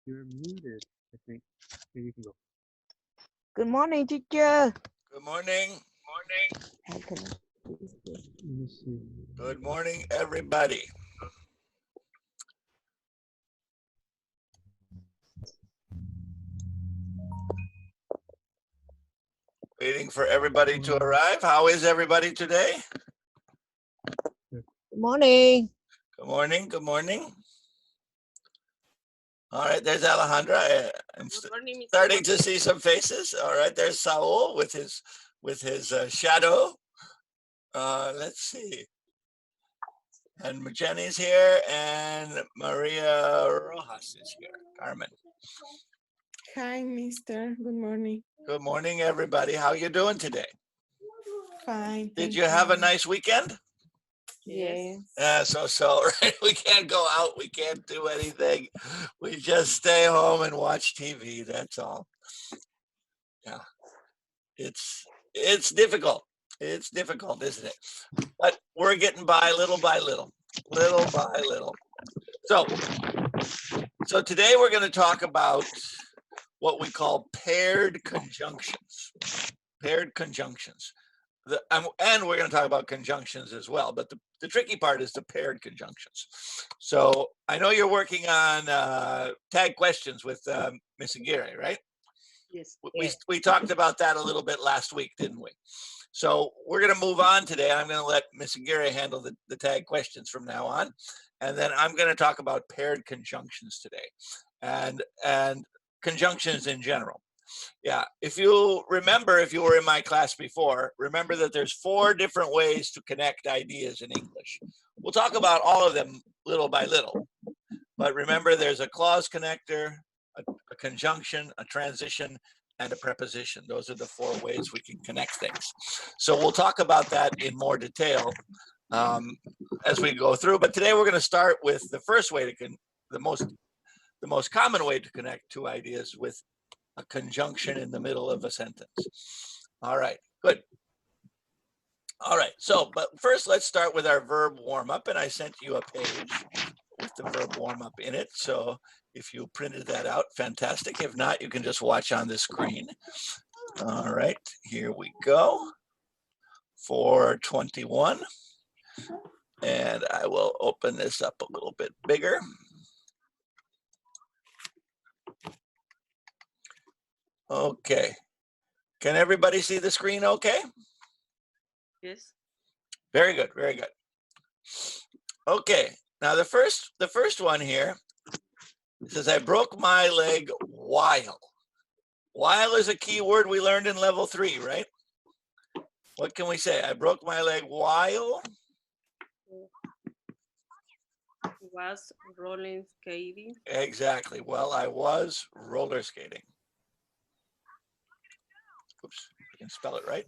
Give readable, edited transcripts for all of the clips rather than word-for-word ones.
You're muted, I think. Maybe you can go. Good morning, teacher. Good morning. How can I Let me see. Good morning, everybody. Waiting for everybody to arrive. How is everybody today? Good morning. Good morning. Good morning. All right, there's Alejandra. I'm starting to see some faces. All right, there's Saul with his shadow. Let's see. And Jenny's here, and Maria Rojas is here. Carmen. Hi, mister. Good morning. Good morning, everybody. How you doing today? Fine. Did thank you have a nice weekend? Yes. So, right? We can't go out. We can't do anything. We just stay home and watch TV. That's all. Yeah. It's difficult. It's difficult, isn't it? But we're getting by little by little. Little by little. So today we're going to talk about what we call paired conjunctions. Paired conjunctions. And we're going to talk about conjunctions as well, but the tricky part is the paired conjunctions. So I know you're working on tag questions with Miss Aguirre, right? Yes. We talked about that a little bit last week, didn't we? So we're going to move on today. I'm going to let Miss Aguirre handle the tag questions from now on. And then I'm going to talk about paired conjunctions today and conjunctions in general. Yeah, if you remember, if you were in my class before, remember that there's 4 different ways to connect ideas in English. We'll talk about all of them little by little. But remember, there's a clause connector, a conjunction, a transition, and a preposition. Those are the 4 ways we can connect things. So we'll talk about that in more detail as we go through. But today we're going to start with the first way to the most common way to connect 2 ideas with a conjunction in the middle of a sentence. All right, good. All right, so, but first let's start with our verb warm-up, and I sent you a page with the verb warm-up in it. So if you printed that out, fantastic. If not, you can just watch on the screen. All right, here we go. 421. And I will open this up a little bit bigger. Okay. Can everybody see the screen okay? Yes. Very good, very good. Okay, now the first one here says, I broke my leg while. While is a key word we learned in level 3, right? What can we say? I broke my leg while? Was rolling skating. Exactly. Well, I was roller skating. Oops, I can spell it right.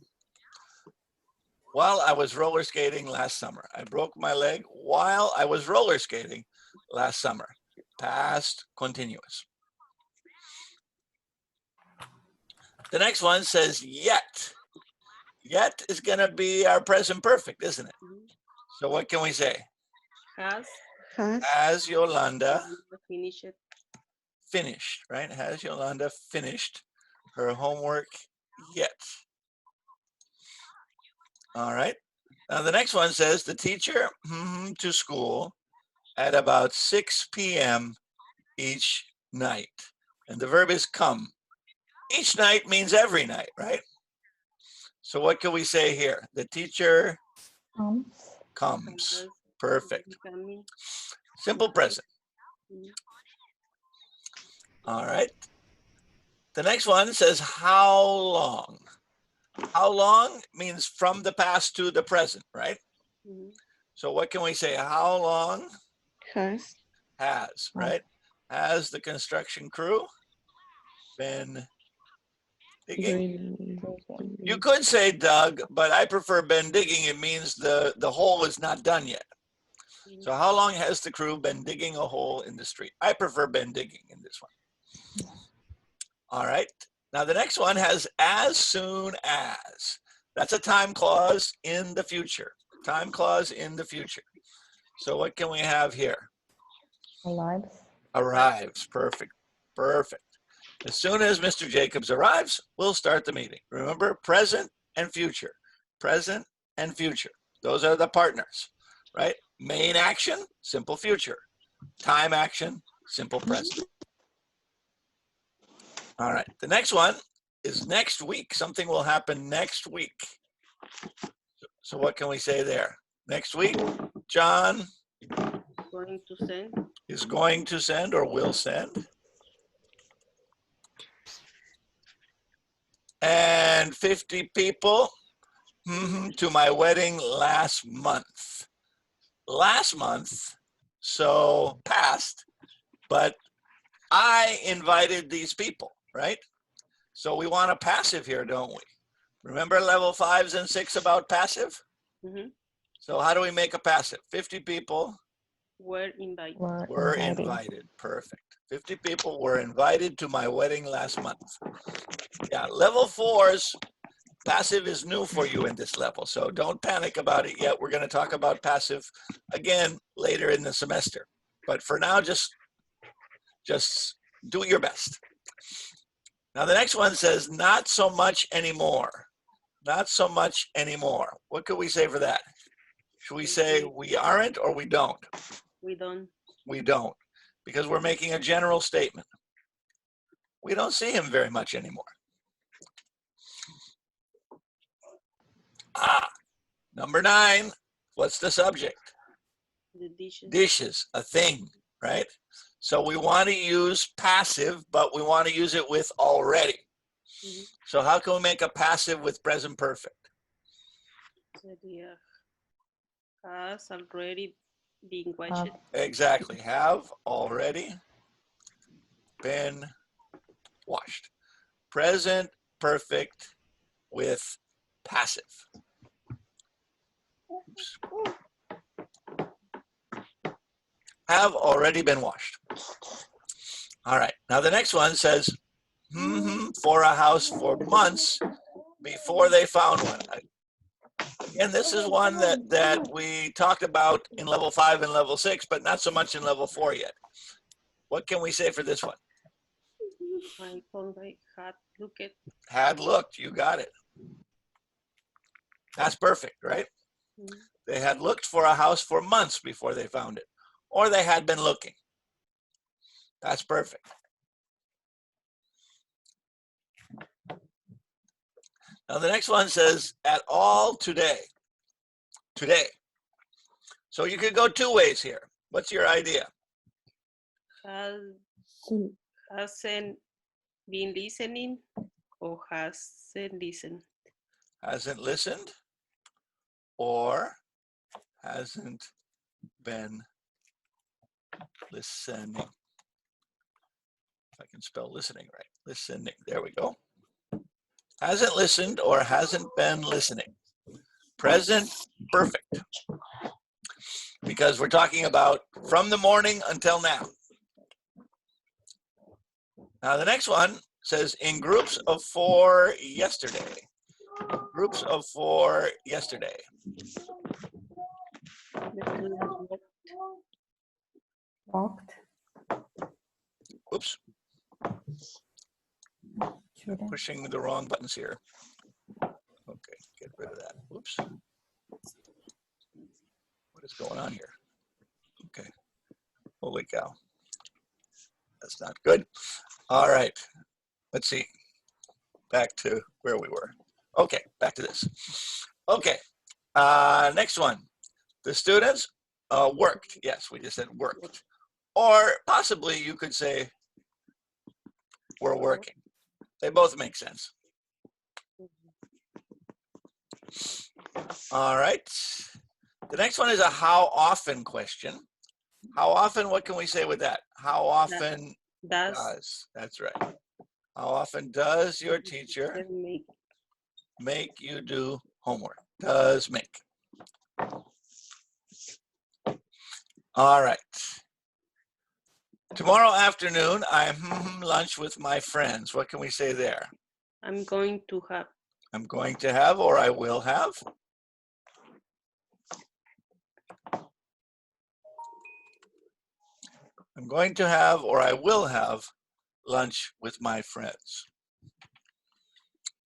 While I was roller skating last summer. I broke my leg while I was roller skating last summer. Past continuous. The next one says yet. Yet is going to be our present perfect, isn't it? So what can we say? Has Yolanda finished, right? Has Yolanda finished her homework yet? All right. Now the next one says the teacher to school at about 6 p.m. each night. And the verb is come. Each night means every night, right? So what can we say here? The teacher comes. Perfect. Simple present. All right. The next one says how long. How long means from the past to the present, right? So what can we say? How long? Has, right? Has the construction crew been digging? You could say dug, but I prefer been digging. It means the hole is not done yet. So how long has the crew been digging a hole in the street? I prefer been digging in this one. All right. Now the next one has as soon as. That's a time clause in the future. Time clause in the future. So what can we have here? Arrives. Arrives. Perfect. Perfect. As soon as Mr. Jacobs arrives, we'll start the meeting. Remember, present and future. Present and future. Those are the partners, right? Main action, simple future. Time action, simple present. All right, the next one is next week. Something will happen next week. So what can we say there? Next week, John Going to send. is going to send or will send. And 50 people to my wedding last month. Last month, so past, but I invited these people, right? So we want a passive here, don't we? Remember level 5s and 6 about passive? Mhm. So how do we make a passive? 50 people Were invited. were invited. Perfect. 50 people were invited to my wedding last month. Yeah, level 4s, passive is new for you in this level, so don't panic about it yet. We're going to talk about passive again later in the semester. But for now, just do your best. Now the next one says, not so much anymore. Not so much anymore. What could we say for that? Should we say we aren't or we don't? We don't. We don't, because we're making a general statement. We don't see him very much anymore. Number 9, what's the subject? The dishes. Dishes, a thing, right? So we want to use passive, but we want to use it with already. Mhm. So how can we make a passive with present perfect? Sería has already been washed. Exactly, have already been washed. Present perfect with passive. Oops. Have already been washed. All right, now the next one says, for a house for months before they found one. Again, this is one that we talked about in level 5 and level 6, but not so much in level 4 yet. What can we say for this one? I thought I had looked. Had looked, you got it. That's perfect, right? Mhm. They had looked for a house for months before they found it, or they had been looking. That's perfect. Now the next one says, at all today. Today. So you could go 2 ways here. What's your idea? Hasn't been listening or hasn't listened. Hasn't listened or hasn't been listening. If I can spell listening right. Listening. There we go. Hasn't listened or hasn't been listening. Present perfect. Because we're talking about from the morning until now. Now the next one says in groups of 4 yesterday. Groups of 4 yesterday. The students Walked. Oops. Pushing the wrong buttons here. Okay, get rid of that. Oops. What is going on here? Okay. Holy cow. That's not good. All right. Let's see. Back to where we were. Okay, back to this. Okay. Next one. The students worked. Yes, we just said worked. Or possibly you could say we're working. They both make sense. All right. The next one is a how often question. How often, what can we say with that? How often does, that's right. How often does your teacher make you do homework? Does make. All right. Tomorrow afternoon, I'm lunch with my friends. What can we say there? I'm going to have. I'm going to have or I will have. I'm going to have or I will have lunch with my friends.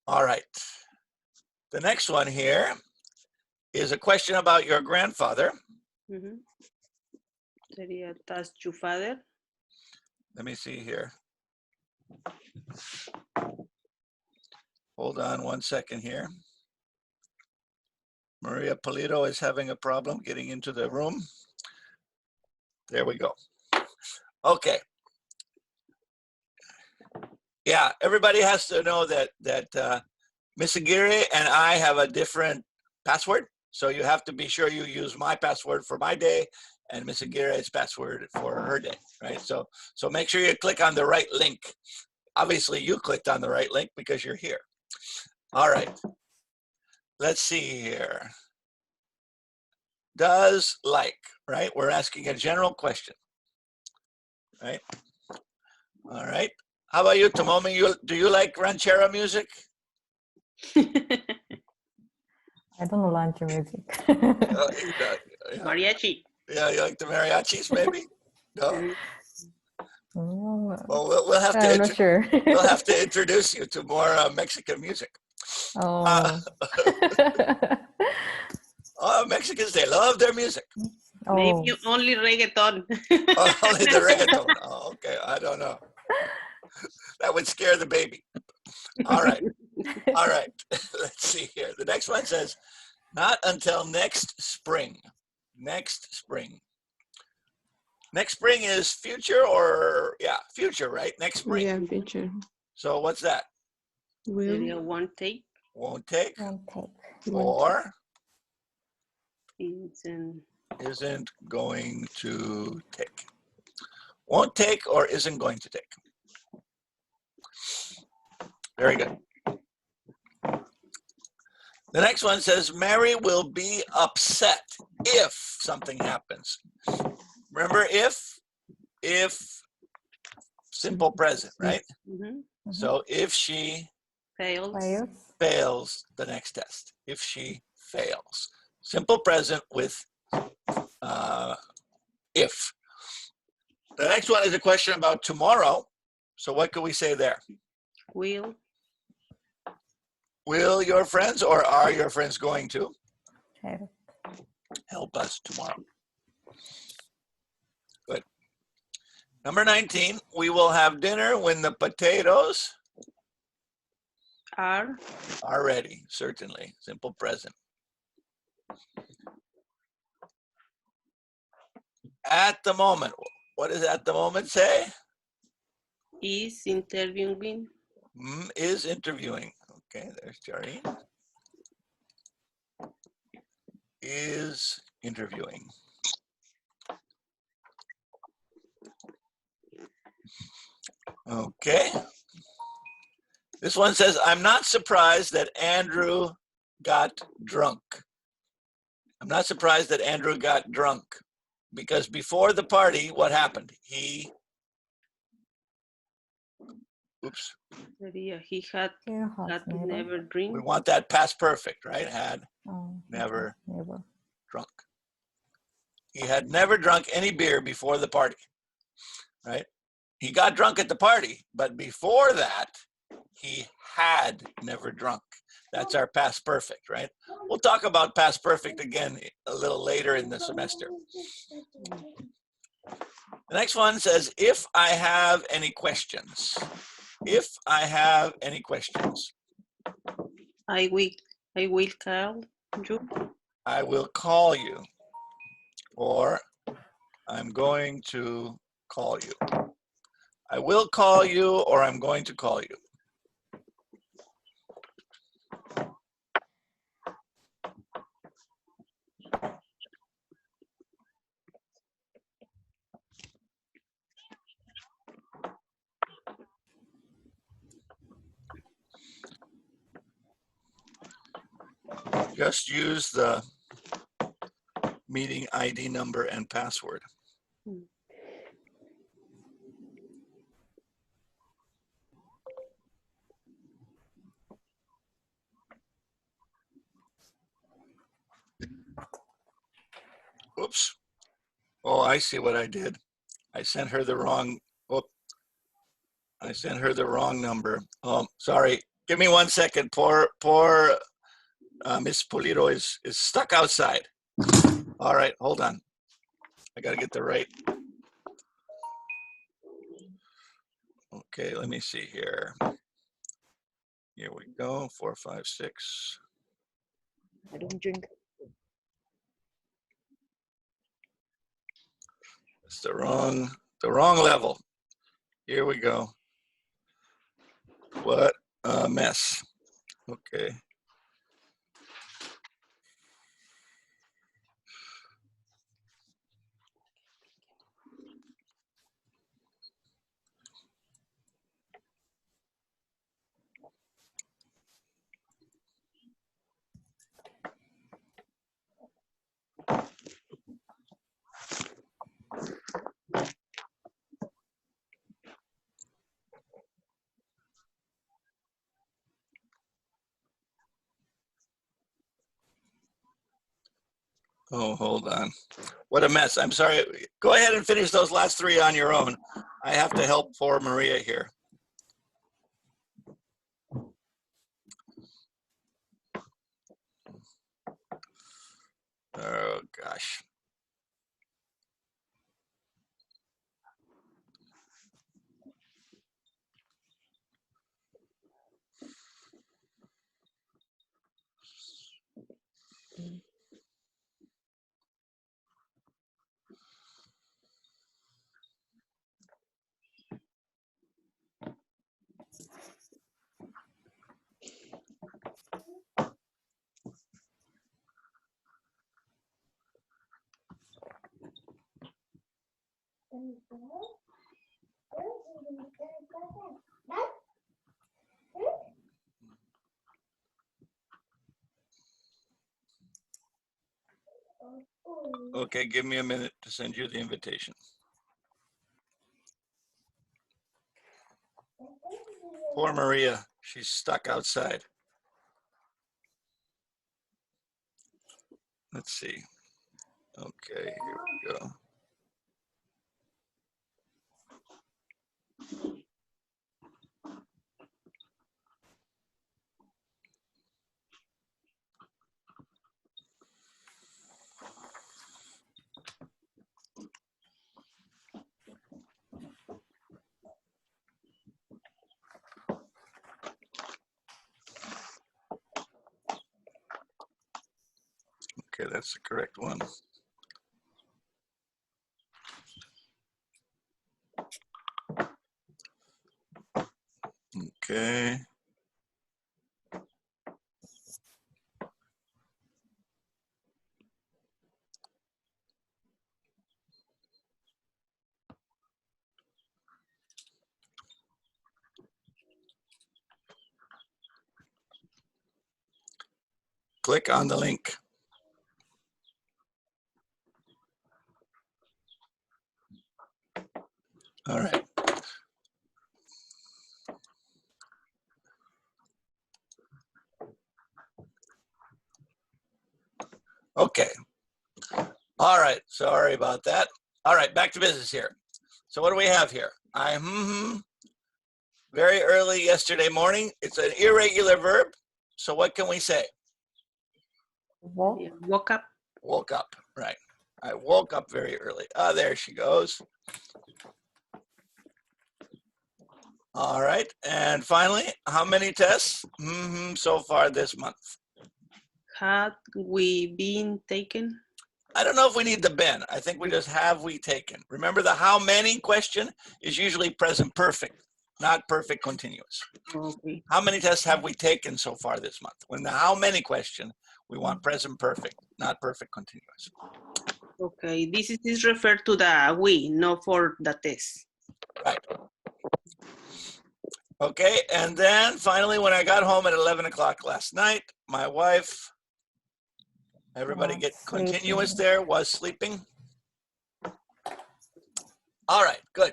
All right. The next one here is a question about your grandfather. Ujú. Sería, does your father? Let me see here. Hold on one second here. Maria Polito is having a problem getting into the room. There we go. Okay. Yeah, everybody has to know that Miss Aguirre and I have a different password. So you have to be sure you use my password for my day and Miss Aguirre's password for her day, right? So make sure you click on the right link. Obviously, you clicked on the right link because you're here. All right. Let's see here. Does like, right? We're asking a general question, right? All right. How about you, Tomomi? Do you like ranchera music? I don't know rancho music. Yeah. Mariachi. Yeah, you like the mariachis, maybe? No. Mm. Oh, Well, we'll have I'm not to sure. we'll have to introduce you to more Mexican music. Oh. Mexicans, they love their music. Maybe Oh. only reggaeton. Only the reggaeton. Oh, okay, I don't know. That would scare the baby. All right. All right. Let's see here. The next one says, not until next spring. Next spring. Next spring is future or, yeah, future, right? Next spring. Yeah, future. So what's that? Will. Sería won't take. Won't take Won't take. or Isn't isn't going to take. Won't take or isn't going to take. Very good. The next one says, Mary will be upset if something happens. Remember if simple present, right? mhm, So if she fails. fails the next test, if she fails. Simple present with if. The next one is a question about tomorrow. So what could we say there? Will. Will your friends or are your friends going to Okay. help us tomorrow? Good. Number 19, we will have dinner when the potatoes Are. are ready. Certainly. Simple present. At the moment. What does at the moment say? Is interviewing. Is interviewing. Okay, there's Jareen. Is interviewing. Okay. This one says, I'm not surprised that Andrew got drunk. I'm not surprised that Andrew got drunk because before the party, what happened? He, oops. Sería he had Never. never drink. We want that past perfect, right? Had Oh, never never. drunk. He had never drunk any beer before the party, right? He got drunk at the party, but before that, he had never drunk. That's our past perfect, right? We'll talk about past perfect again a little later in the semester. The next one says, if I have any questions. If I have any questions. I will call you. I will call you. Or I'm going to call you. I will call you or I'm going to call you. Just use the meeting ID number and password. Oops. Oh, I see what I did. I sent her the wrong, oh, I sent her the wrong number. Oh, sorry. Give me 1 second. Poor Miss Pulido is stuck outside. All right, hold on. I got to get the right. Okay, let me see here. Here we go. 4, 5, 6. I don't drink. It's the wrong level. Here we go. What a mess. Okay. Oh, hold on. What a mess. I'm sorry. Go ahead and finish those last 3 on your own. I have to help poor Maria here. Oh, gosh. Okay, give me a minute to send you the invitation. Poor Maria, she's stuck outside. Let's see. Okay, here we go. Okay, that's the correct one. Okay. Click on the link. All right. Okay. All right. Sorry about that. All right. Back to business here. So what do we have here? Very early yesterday morning. It's an irregular verb. So what can we say? Walk. Yeah, woke up. Woke up. Right. I woke up very early. Ah, there she goes. All right. And finally, how many tests so far this month? Had we been taken? I don't know if we need the been. I think we just have we taken. Remember the how many question is usually present perfect, not perfect continuous. Okay. How many tests have we taken so far this month? When the how many question, we want present perfect, not perfect continuous. Okay. This is referred to the we, not for the test. Right. Okay, and then finally, when I got home at 11 o'clock last night, my wife, everybody get continuous there, was sleeping. All right, good.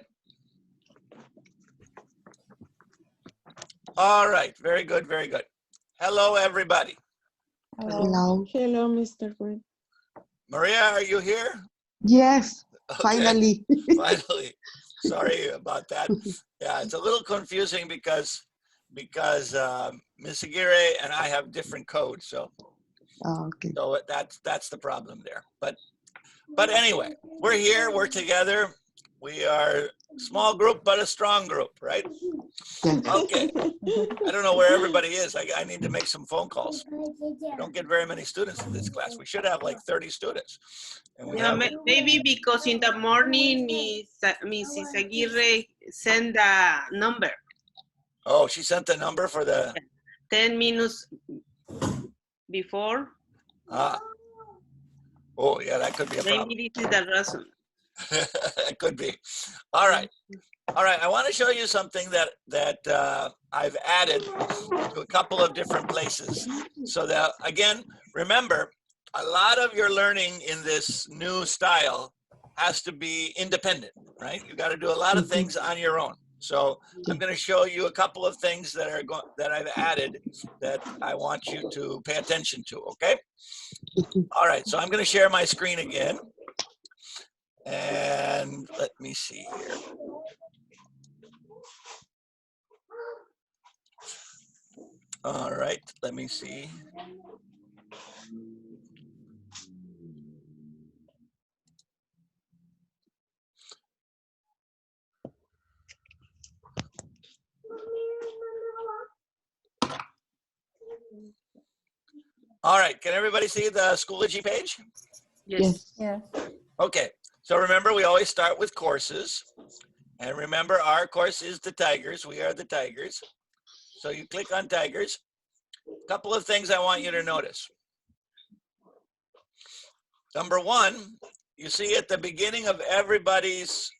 All right, very good, very good. Hello, everybody. Hello. Hello, Mr. Green. Maria, are you here? Yes, Okay, finally. finally. sorry about that. Yeah, it's a little confusing because Ms. Aguirre and I have different codes, so Okay. that's the problem there. But anyway, we're here, we're together. We are a small group, but a strong group, right? Okay. I don't know where everybody is. I need to make some phone calls. We don't get very many students in this class. We should have like 30 students. And we Yeah, have, maybe because in the morning, Mrs. Aguirre sent a number. oh, she sent the number for the, 10 minutes before. oh yeah, that could be a problem. Maybe this is the reason. It could be. All right. All right. I want to show you something that I've added to a couple of different places. So that, again, remember, a lot of your learning in this new style has to be independent, right? You got to do a lot of things on your own. So I'm going to show you a couple of things that I've added that I want you to pay attention to, okay? All right. So I'm going to share my screen again. And let me see here. All right, let me see. All right, can everybody see the Schoology page? Yes. Yes. Okay, so remember we always start with courses. And remember our course is the Tigers. We are the Tigers. So you click on Tigers. A couple of things I want you to notice. Number one, you see at the beginning of everybody's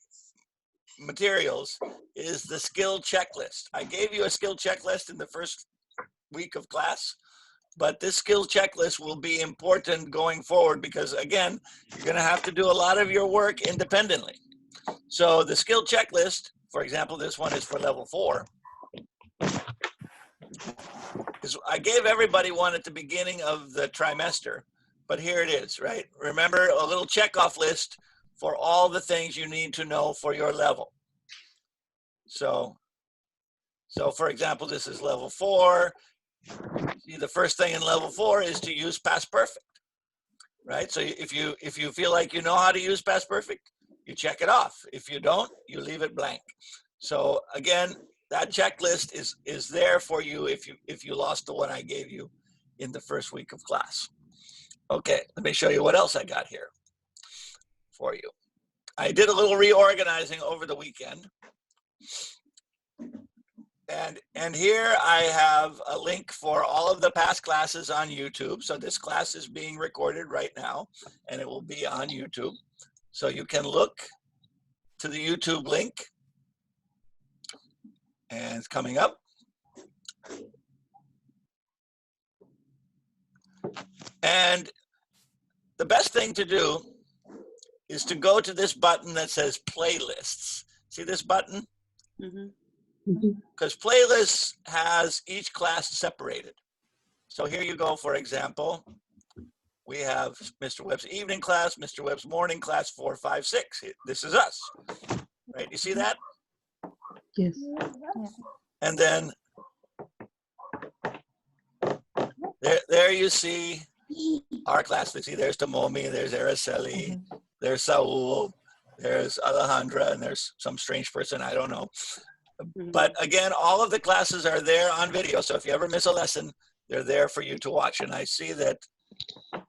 materials is the skill checklist. I gave you a skill checklist in the first week of class, but this skill checklist will be important going forward because, again, you're going to have to do a lot of your work independently. So the skill checklist, for example, this one is for level 4. I gave everybody one at the beginning of the trimester, but here it is, right? Remember, a little checkoff list for all the things you need to know for your level. So for example, this is level 4. See, the first thing in level 4 is to use past perfect, right? So if you feel like you know how to use past perfect, you check it off. If you don't, you leave it blank. So again, that checklist is there for you if you lost the one I gave you in the first week of class. Okay, let me show you what else I got here for you. I did a little reorganizing over the weekend. And here I have a link for all of the past classes on YouTube. So this class is being recorded right now, and it will be on YouTube. So you can look to the YouTube link. And it's coming up. And the best thing to do is to go to this button that says playlists. See this button? Because playlists has each class separated. So here you go, for example, we have Mr. Webb's evening class, Mr. Webb's morning class, 4, 5, 6. This is us, right? You see that? Yes. And then there you see our class. You see there's Tomomi, there's Araceli, there's Saul, there's Alejandra, and there's some strange person, I don't know. But again, all of the classes are there on video. So if you ever miss a lesson, they're there for you to watch. And I see that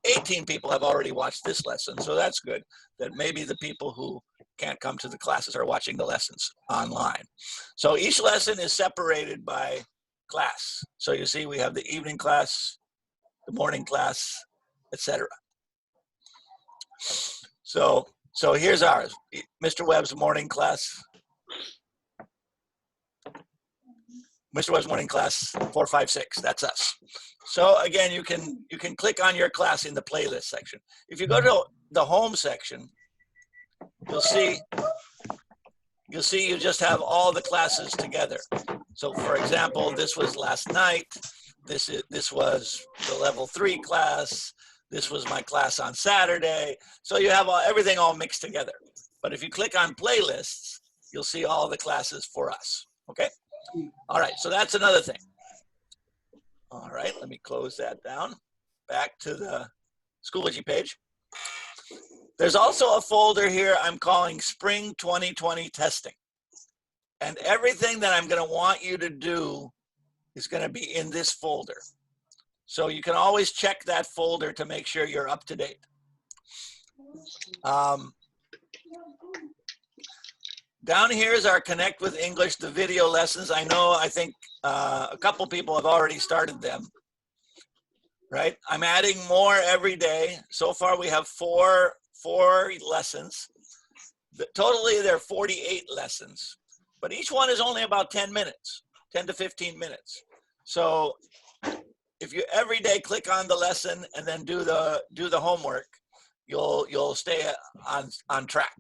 18 people have already watched this lesson. So that's good, that maybe the people who can't come to the classes are watching the lessons online. So each lesson is separated by class. So you see we have the evening class, the morning class, etc. So here's ours, Mr. Webb's morning class. Mr. Webb's morning class, 4, 5, 6, that's us. So again, you can click on your class in the playlist section. If you go to the home section, you'll see you just have all the classes together. So for example, this was last night. This was the level 3 class. This was my class on Saturday. So you have everything all mixed together. But if you click on playlists, you'll see all the classes for us. Okay. All right. So that's another thing. All right. Let me close that down. Back to the Schoology page. There's also a folder here I'm calling Spring 2020 Testing. And everything that I'm going to want you to do is going to be in this folder. So you can always check that folder to make sure you're up to date. Down here is our Connect with English, the video lessons. I think a couple people have already started them, right? I'm adding more every day. So far we have four lessons. Totally there are 48 lessons, but each one is only about 10 minutes, 10 to 15 minutes. So if you every day click on the lesson and then do the homework, you'll stay on track,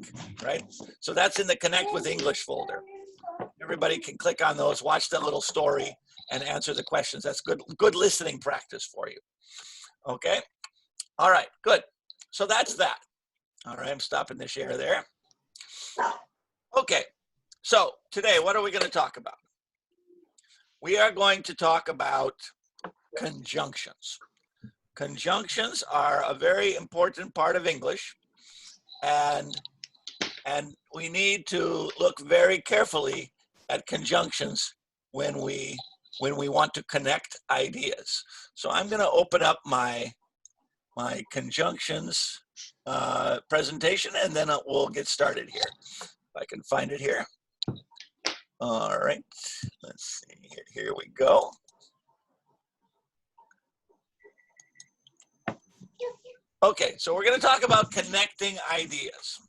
right? So that's in the Connect with English folder. Everybody can click on those, watch the little story, and answer the questions. That's good listening practice for you. Okay. All right. Good. So that's that. All right. I'm stopping the share there. Okay. So today, what are we going to talk about? We are going to talk about conjunctions. Conjunctions are a very important part of English, and we need to look very carefully at conjunctions when we want to connect ideas. So I'm going to open up my conjunctions presentation, and then we'll get started here. If I can find it here. All right, let's see. Here we go. Okay, so we're going to talk about connecting ideas.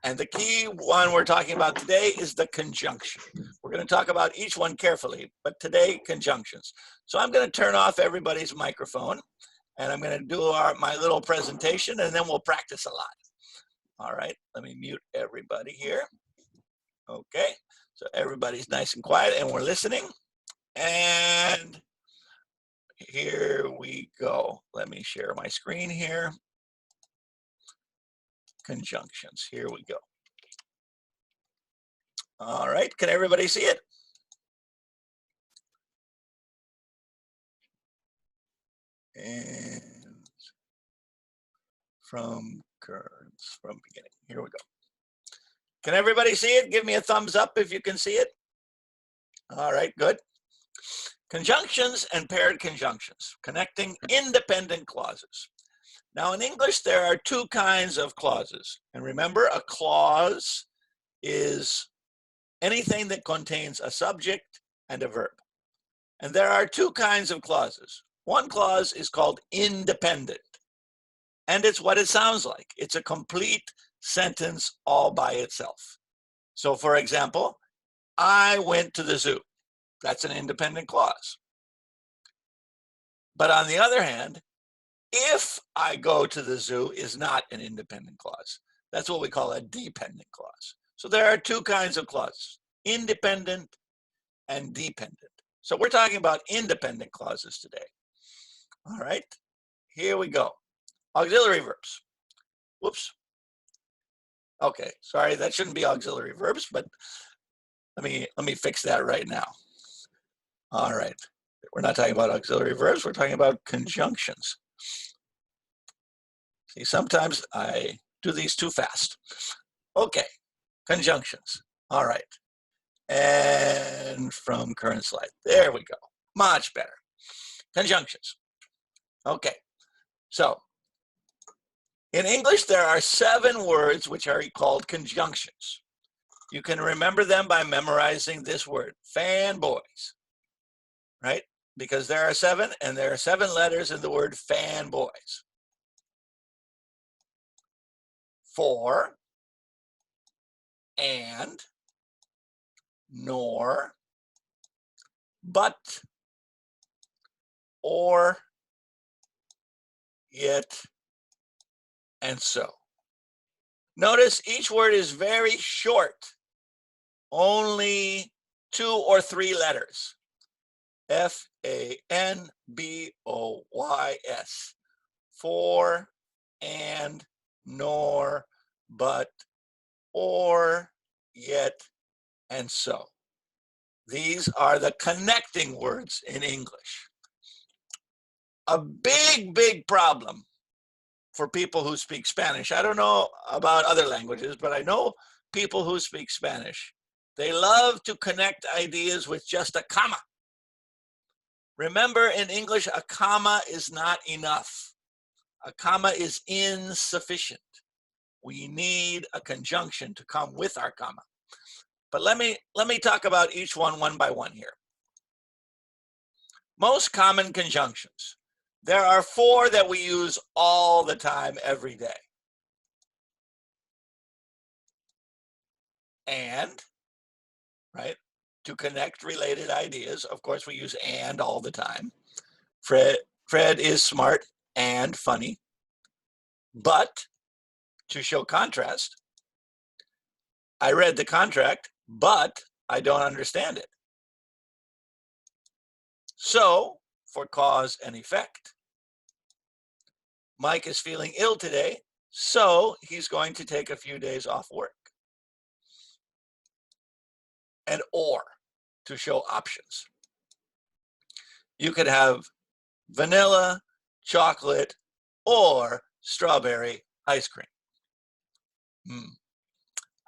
And the key one we're talking about today is the conjunction. We're going to talk about each one carefully, but today, conjunctions. So I'm going to turn off everybody's microphone, and I'm going to do my little presentation, and then we'll practice a lot. All right, let me mute everybody here. Okay, so everybody's nice and quiet, and we're listening. And here we go. Let me share my screen here. Conjunctions. Here we go. All right. Can everybody see it? And from beginning. Here we go. Can everybody see it? Give me a thumbs up if you can see it. All right. Good. Conjunctions and paired conjunctions, connecting independent clauses. Now in English, there are two kinds of clauses. And remember, a clause is anything that contains a subject and a verb. And there are two kinds of clauses. One clause is called independent. And it's what it sounds like. It's a complete sentence all by itself. So for example, I went to the zoo. That's an independent clause. But on the other hand, if I go to the zoo is not an independent clause. That's what we call a dependent clause. So there are two kinds of clauses, independent and dependent. So we're talking about independent clauses today. All right, here we go. Auxiliary verbs. Whoops. Okay, sorry, that shouldn't be auxiliary verbs, but let me fix that right now. All right, we're not talking about auxiliary verbs, we're talking about conjunctions. See, sometimes I do these too fast. Okay, conjunctions. All right. And from current slide. There we go. Much better. Conjunctions. Okay. So in English, there are 7 words which are called conjunctions. You can remember them by memorizing this word, fanboys, right? Because there are 7, and there are 7 letters in the word fanboys. For, and, nor, but, or, yet, and so. Notice each word is very short, only 2 or 3 letters. F-A-N-B-O-Y-S. For, and, nor, but, or, yet, and so. These are the connecting words in English. A big, big problem for people who speak Spanish. I don't know about other languages, but I know people who speak Spanish. They love to connect ideas with just a comma. Remember, in English, a comma is not enough. A comma is insufficient. We need a conjunction to come with our comma. But let me talk about each one by one here. Most common conjunctions. There are 4 that we use all the time, every day. And, right? To connect related ideas, of course, we use and all the time. Fred is smart and funny. But, to show contrast, I read the contract, but I don't understand it. So, for cause and effect. Mike is feeling ill today, so he's going to take a few days off work. And or, to show options. You could have vanilla, chocolate, or strawberry ice cream.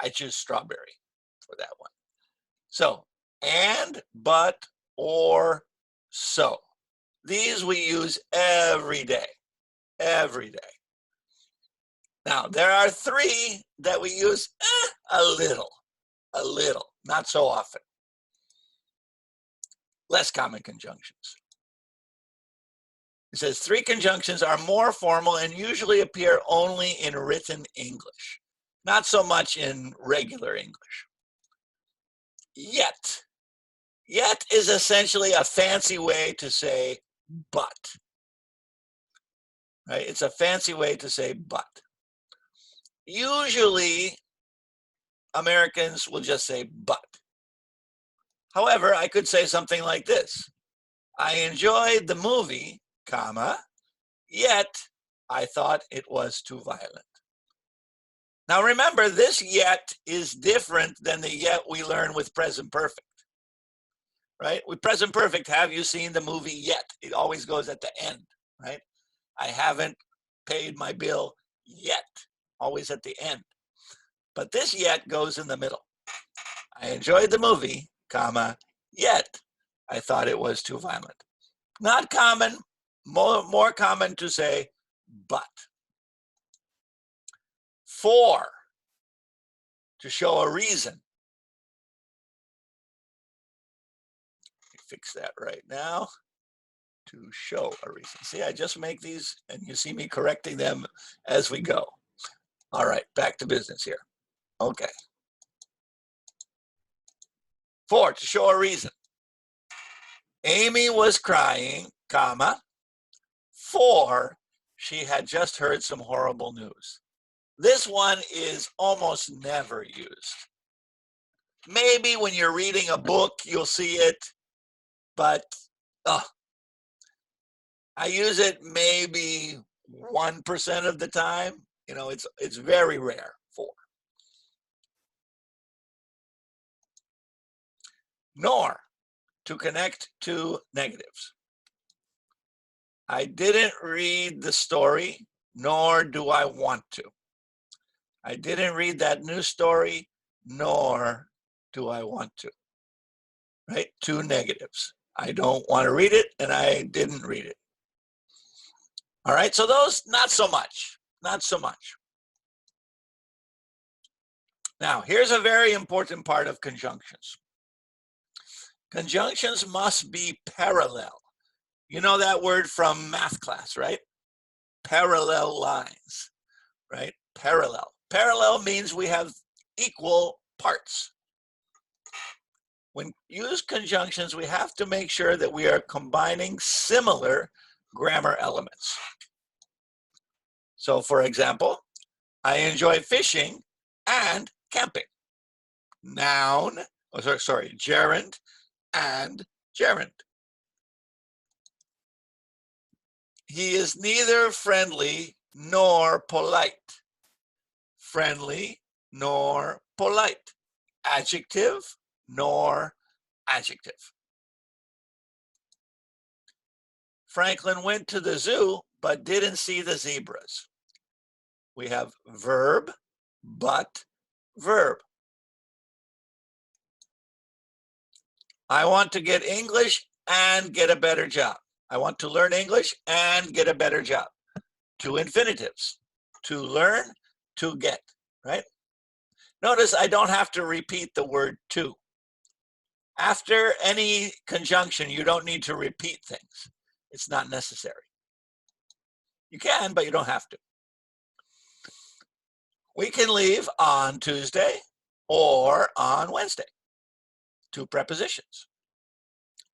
I choose strawberry for that one. So, and, but, or, so. These we use every day. Every day. Now, there are 3 that we use a little, not so often. Less common conjunctions. It says 3 conjunctions are more formal and usually appear only in written English, not so much in regular English. Yet. Yet is essentially a fancy way to say but. Right? It's a fancy way to say but. Usually, Americans will just say but. However, I could say something like this. I enjoyed the movie, comma, yet I thought it was too violent. Now remember, this yet is different than the yet we learn with present perfect. Right? With present perfect, have you seen the movie yet? It always goes at the end, right? I haven't paid my bill yet, always at the end. But this yet goes in the middle. I enjoyed the movie, comma, yet I thought it was too violent. Not common, more common to say but. 4, to show a reason. Fix that right now. To show a reason. See, I just make these and you see me correcting them as we go. All right, back to business here. Okay. 4, to show a reason. Amy was crying, comma, for she had just heard some horrible news. This one is almost never used. Maybe when you're reading a book, you'll see it, but I use it maybe 1% of the time. You know, it's very rare. 4. Nor, to connect to negatives. I didn't read the story, nor do I want to. I didn't read that new story, nor do I want to. Right? 2 negatives. I don't want to read it, and I didn't read it. All right, so those, not so much. Not so much. Now, here's a very important part of conjunctions. Conjunctions must be parallel. You know that word from math class, right? Parallel lines, right? Parallel. Parallel means we have equal parts. When use conjunctions, we have to make sure that we are combining similar grammar elements. So, for example, I enjoy fishing and camping. Noun, gerund and gerund. He is neither friendly nor polite. Friendly nor polite. Adjective, nor adjective. Franklin went to the zoo, but didn't see the zebras. We have verb, but, verb. I want to get English and get a better job. I want to learn English and get a better job. Two infinitives, to learn, to get, right? Notice I don't have to repeat the word to. After any conjunction, you don't need to repeat things. It's not necessary. You can, but you don't have to. We can leave on Tuesday or on Wednesday. Two prepositions,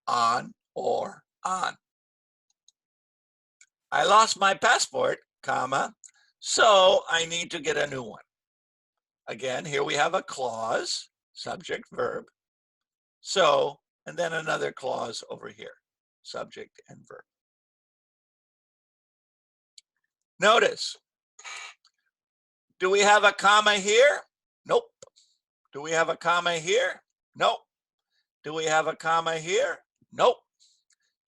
on or on. I lost my passport, comma, so I need to get a new one. Again, here we have a clause, subject, verb, so, and then another clause over here, subject and verb. Notice, do we have a comma here? Nope. Do we have a comma here? Nope. Do we have a comma here? Nope.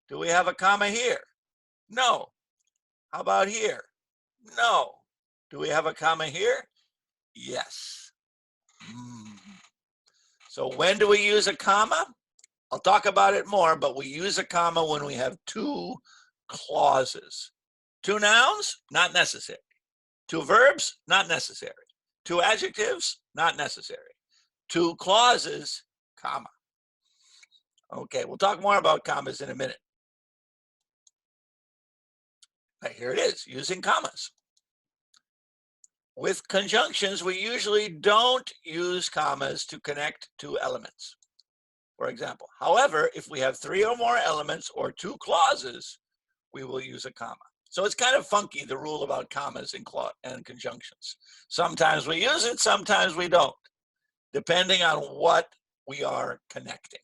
Do we have a comma here? No. How about here? No. Do we have a comma here? Yes. So when do we use a comma? I'll talk about it more, but we use a comma when we have two clauses. Two nouns, not necessary. Two verbs, not necessary. Two adjectives, not necessary. Two clauses, comma. Okay, we'll talk more about commas in a minute. Right, here it is, using commas. With conjunctions, we usually don't use commas to connect two elements, for example. However, if we have three or more elements or two clauses, we will use a comma. So it's kind of funky, the rule about commas and conjunctions. Sometimes we use it, sometimes we don't, depending on what we are connecting.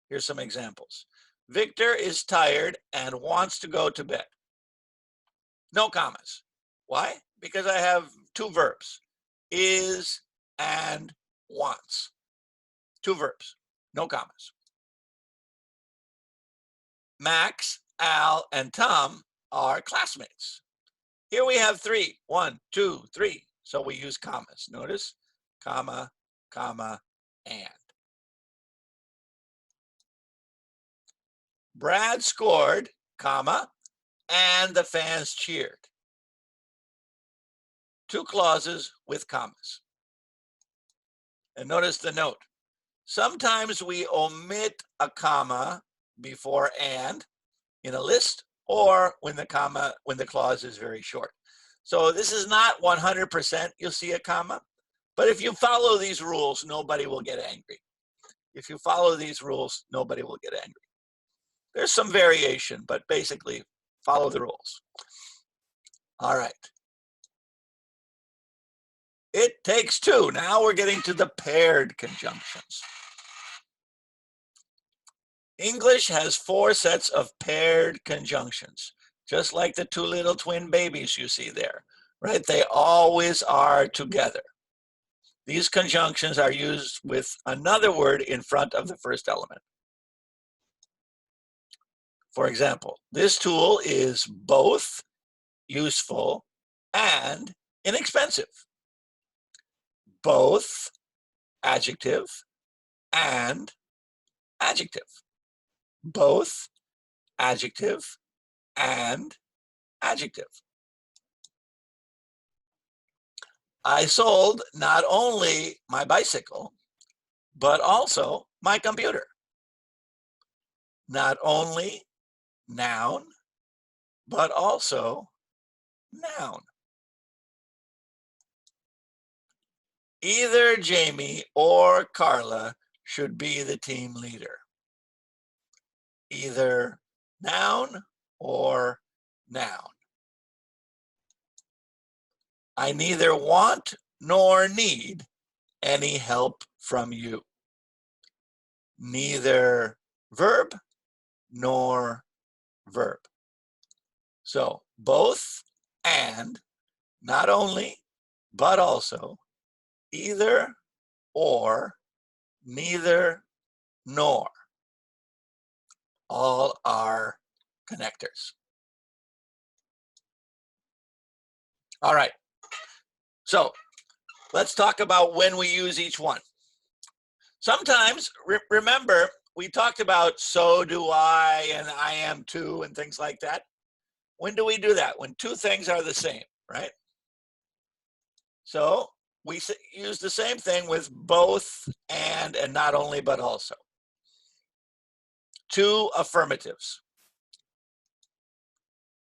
Here's some examples. Victor is tired and wants to go to bed. No commas. Why? Because I have two verbs, is and wants. Two verbs, no commas. Max, Al, and Tom are classmates. Here we have three, 1, 2, 3. So we use commas. Notice, comma, comma, and. Brad scored, comma, and the fans cheered. Two clauses with commas. And notice the note. Sometimes we omit a comma before and in a list, or when the clause is very short. So this is not 100% you'll see a comma, but if you follow these rules, nobody will get angry. If you follow these rules, nobody will get angry. There's some variation, but basically follow the rules. All right. It takes two. Now we're getting to the paired conjunctions. English has 4 sets of paired conjunctions, just like the 2 little twin babies you see there, right? They always are together. These conjunctions are used with another word in front of the first element. For example, this tool is both useful and inexpensive. Both adjective and adjective. Both adjective and adjective. I sold not only my bicycle, but also my computer. Not only noun, but also noun. Either Jamie or Carla should be the team leader. Either noun or noun. I neither want nor need any help from you. Neither verb nor verb. So both and, not only, but also, either or, neither nor. All are connectors. All right. So let's talk about when we use each one. Sometimes, remember, we talked about so do I and I am too and things like that. When do we do that? When two things are the same, right? So we use the same thing with both and not only but also. Two affirmatives.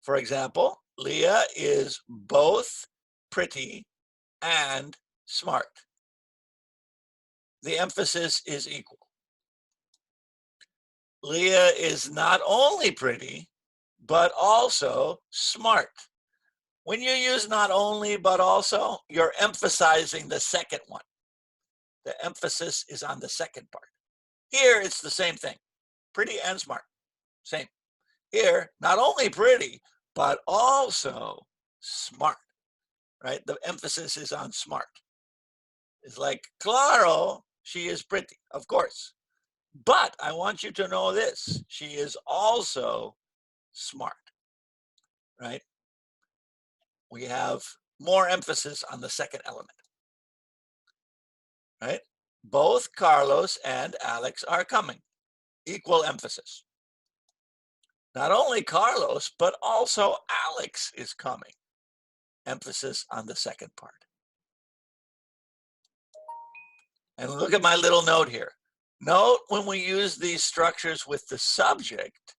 For example, Leah is both pretty and smart. The emphasis is equal. Leah is not only pretty, but also smart. When you use not only, but also, you're emphasizing the second one. The emphasis is on the second part. Here, it's the same thing. Pretty and smart. Same. Here, not only pretty, but also smart. Right? The emphasis is on smart. It's like, Claro, she is pretty, of course. But I want you to know this. She is also smart. Right? We have more emphasis on the second element. Right? Both Carlos and Alex are coming. Equal emphasis. Not only Carlos, but also Alex is coming. Emphasis on the second part. And look at my little note here. Note when we use these structures with the subject,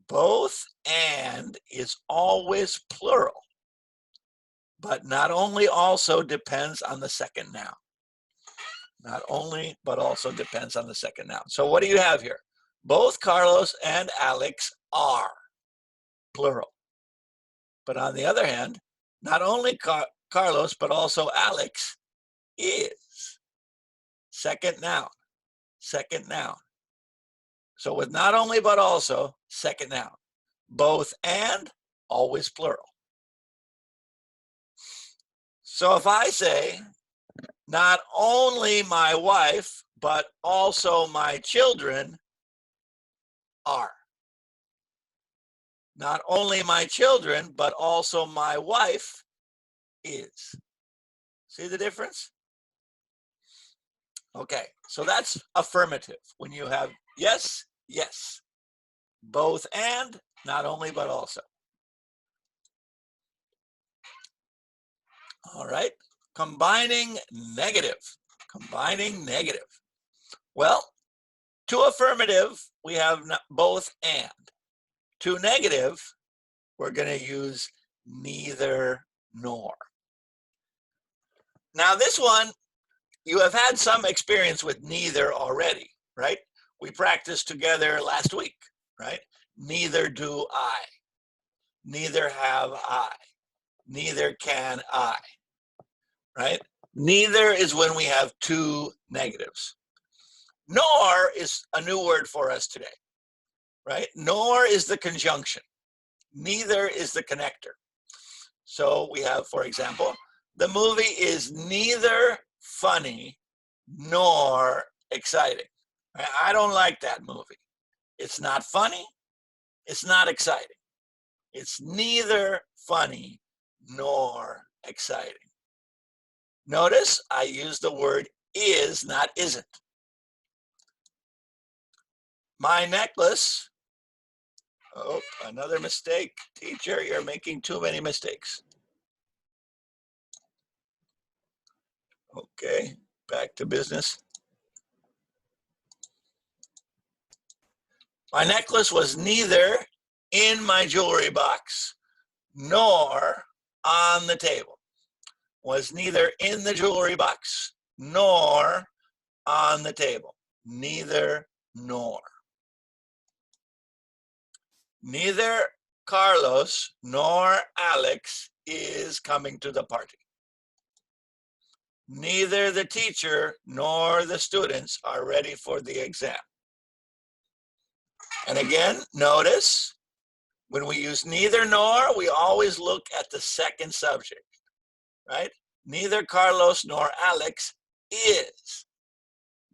both and is always plural. But not only also depends on the second noun. Not only, but also depends on the second noun. So what do you have here? Both Carlos and Alex are, plural. But on the other hand, not only Carlos, but also Alex is, second noun, second noun. So with not only, but also, second noun. Both and, always plural. So if I say, not only my wife, but also my children are. Not only my children, but also my wife is. See the difference? Okay, so that's affirmative. When you have yes, yes. Both and, not only, but also. All right. Combining negative. Combining negative. Well, to affirmative, we have both and. To negative, we're going to use neither nor. Now this one, you have had some experience with neither already, right? We practiced together last week, right? Neither do I. Neither have I. Neither can I. Right? Neither is when we have two negatives. Nor is a new word for us today, right? Nor is the conjunction. Neither is the connector. So we have, for example, the movie is neither funny nor exciting. I don't like that movie. It's not funny. It's not exciting. It's neither funny nor exciting. Notice I use the word is, not isn't. My necklace. Oh, another mistake. Teacher, you're making too many mistakes. Okay, back to business. My necklace was neither in my jewelry box nor on the table. Was neither in the jewelry box nor on the table. Neither nor. Neither Carlos nor Alex is coming to the party. Neither the teacher nor the students are ready for the exam. And again, notice when we use neither nor, we always look at the second subject, right? Neither Carlos nor Alex is.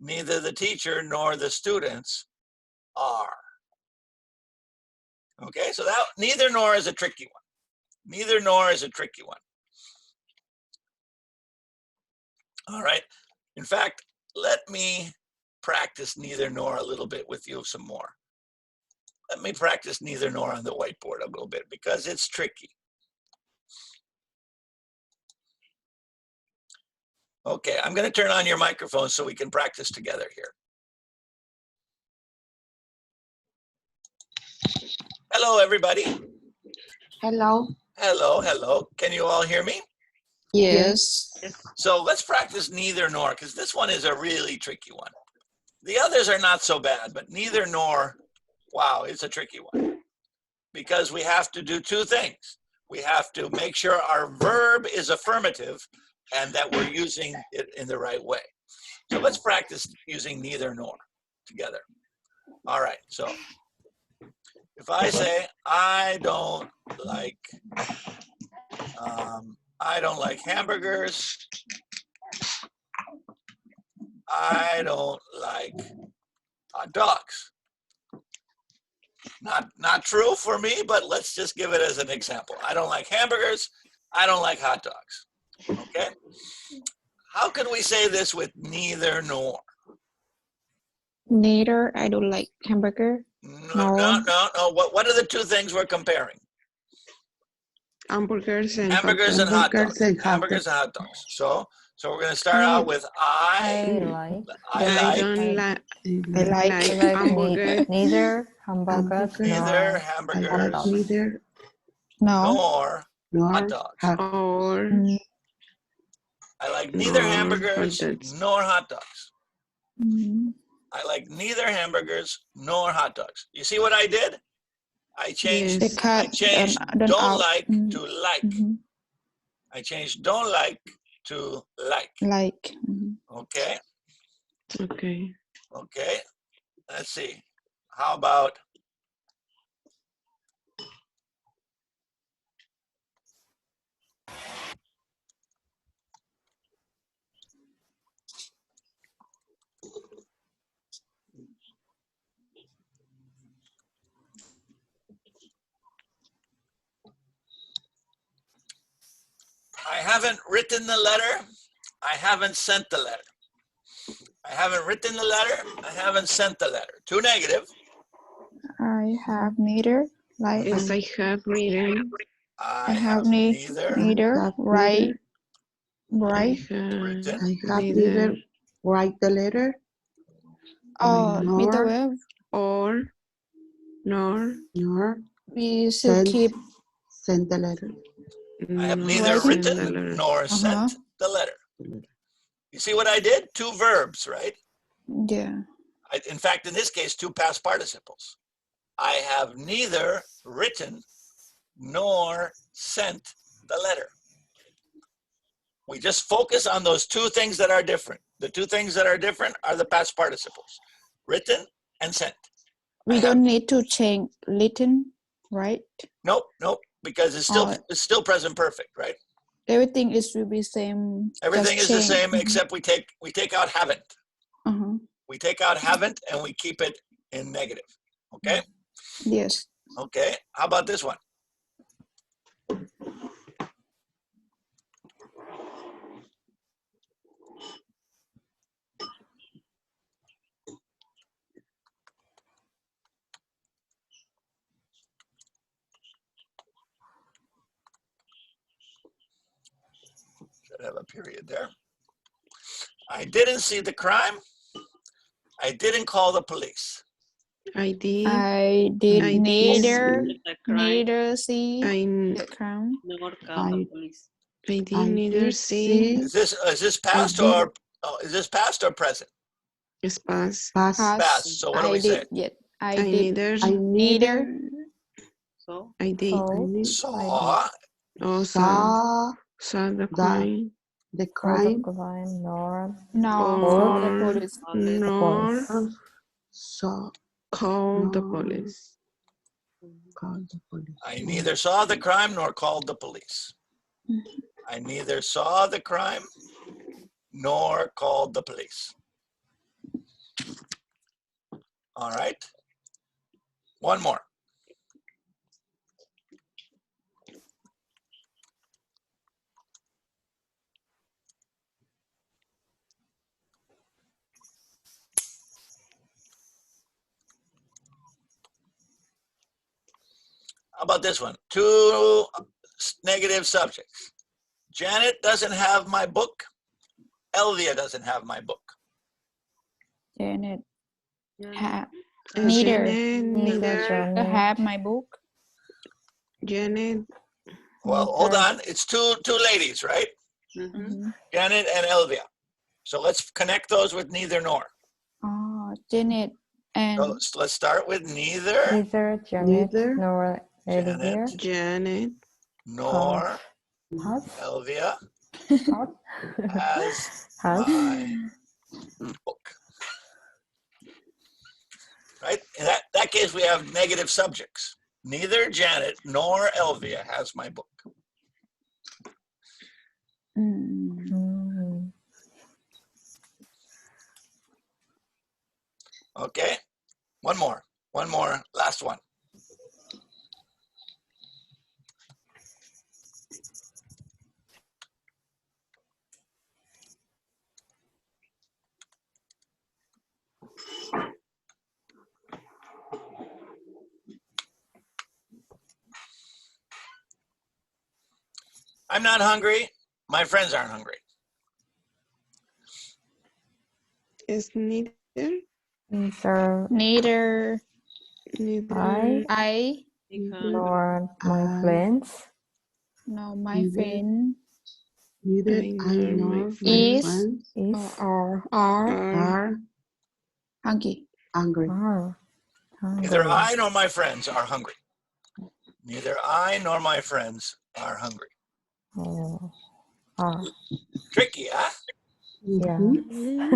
neither the teacher nor the students are. Okay, so that neither nor is a tricky one. Neither nor is a tricky one. All right. In fact, let me practice neither nor a little bit with you some more. Let me practice neither nor on the whiteboard a little bit because it's tricky. Okay, I'm going to turn on your microphone so we can practice together here. Hello, everybody. Hello. Hello, hello. Can you all hear me? Yes. So let's practice neither nor because this one is a really tricky one. The others are not so bad, but neither nor, wow, it's a tricky one because we have to do two things. We have to make sure our verb is affirmative and that we're using it in the right way. So let's practice using neither nor together. All right, so if I say, I don't like hamburgers, I don't like hot dogs. Not true for me, but let's just give it as an example. I don't like hamburgers, I don't like hot dogs. Okay? How could we say this with neither nor? Neither, I don't like hamburger. No. What are the two things we're comparing? Hamburgers and Hamburgers and hot dogs. Hamburgers and hot Hamburgers and hot dogs. So we're going to start out with I like don't like I like hamburgers. neither hamburgers neither nor hamburgers Neither nor nor hot dogs. Or I like neither nor hamburgers hot dogs. nor hot dogs. Mhm. I like neither hamburgers nor hot dogs. You see what I did? I changed They Yes. cut don't out. like Mhm. to like. Mhm. I changed don't like to like. Like. Mhm. Okay. Okay. Okay. Let's see. How about I haven't written the letter. I haven't sent the letter. I haven't written the letter. I haven't sent the letter. Two negative. I have neither. Like Yes, I have written. I I have have neither neither. have Right. I Right. have written. I have neither neither write the letter Oh, with the nor web, or nor nor we should send keep send the letter. I have nor neither send the written letter. nor sent the letter. You see what I did? Two verbs, right? yeah. In fact, in this case, two past participles. I have neither written nor sent the letter. We just focus on those two things that are different. The two things that are different are the past participles, written and sent. We I have- don't need to change written, right? Nope, because it's still present perfect, right? Everything is will be same. Everything is just the change. same except we take out haven't. Uh-huh. We take out haven't and we keep it in negative. Okay? Yes. Okay. How about this one? Should have a period there. I didn't see the crime. I didn't call the police. I did. I did I did neither the crime. see I the crown. nor call I- the police. I did I neither did see Is this past I did- or is this past or present? is past. pass. Past. So what do I we say? did yet. I I did neither. I neither So I did. Saw Also saw saw the crime. the crime nor no Or the police. nor saw call the No. police. call the police. I neither saw the crime nor called the police. I neither saw the crime nor called the police. All right. One more. How about this one? Two negative subjects. Janet doesn't have my book. Elvia doesn't have my book. Janet. Ha Uh, neither. Neither Janet. Have my book. Janet. Well, hold Neither. on. It's two ladies, right? Mhm. Janet and Elvia. So let's connect those with neither nor. Oh, Janet and So let's start with neither Neither Janet Neither. nor Janet. Elvia Janet. nor has Elvia has has has my book. Right? In that case, we have negative subjects. Neither Janet nor Elvia has my book. mm, mm, Okay? One more. One more. Last one. I'm not hungry. My friends aren't hungry. Is neither. neither neither Neither. I nor my I- friends nor my Neither. friend Neither I I nor nor my is my friends is are are hungry. hungry. are Neither hungry. I nor my friends are hungry. Neither I nor my friends are hungry. Oh, are. Tricky, huh? Yeah. Mhm.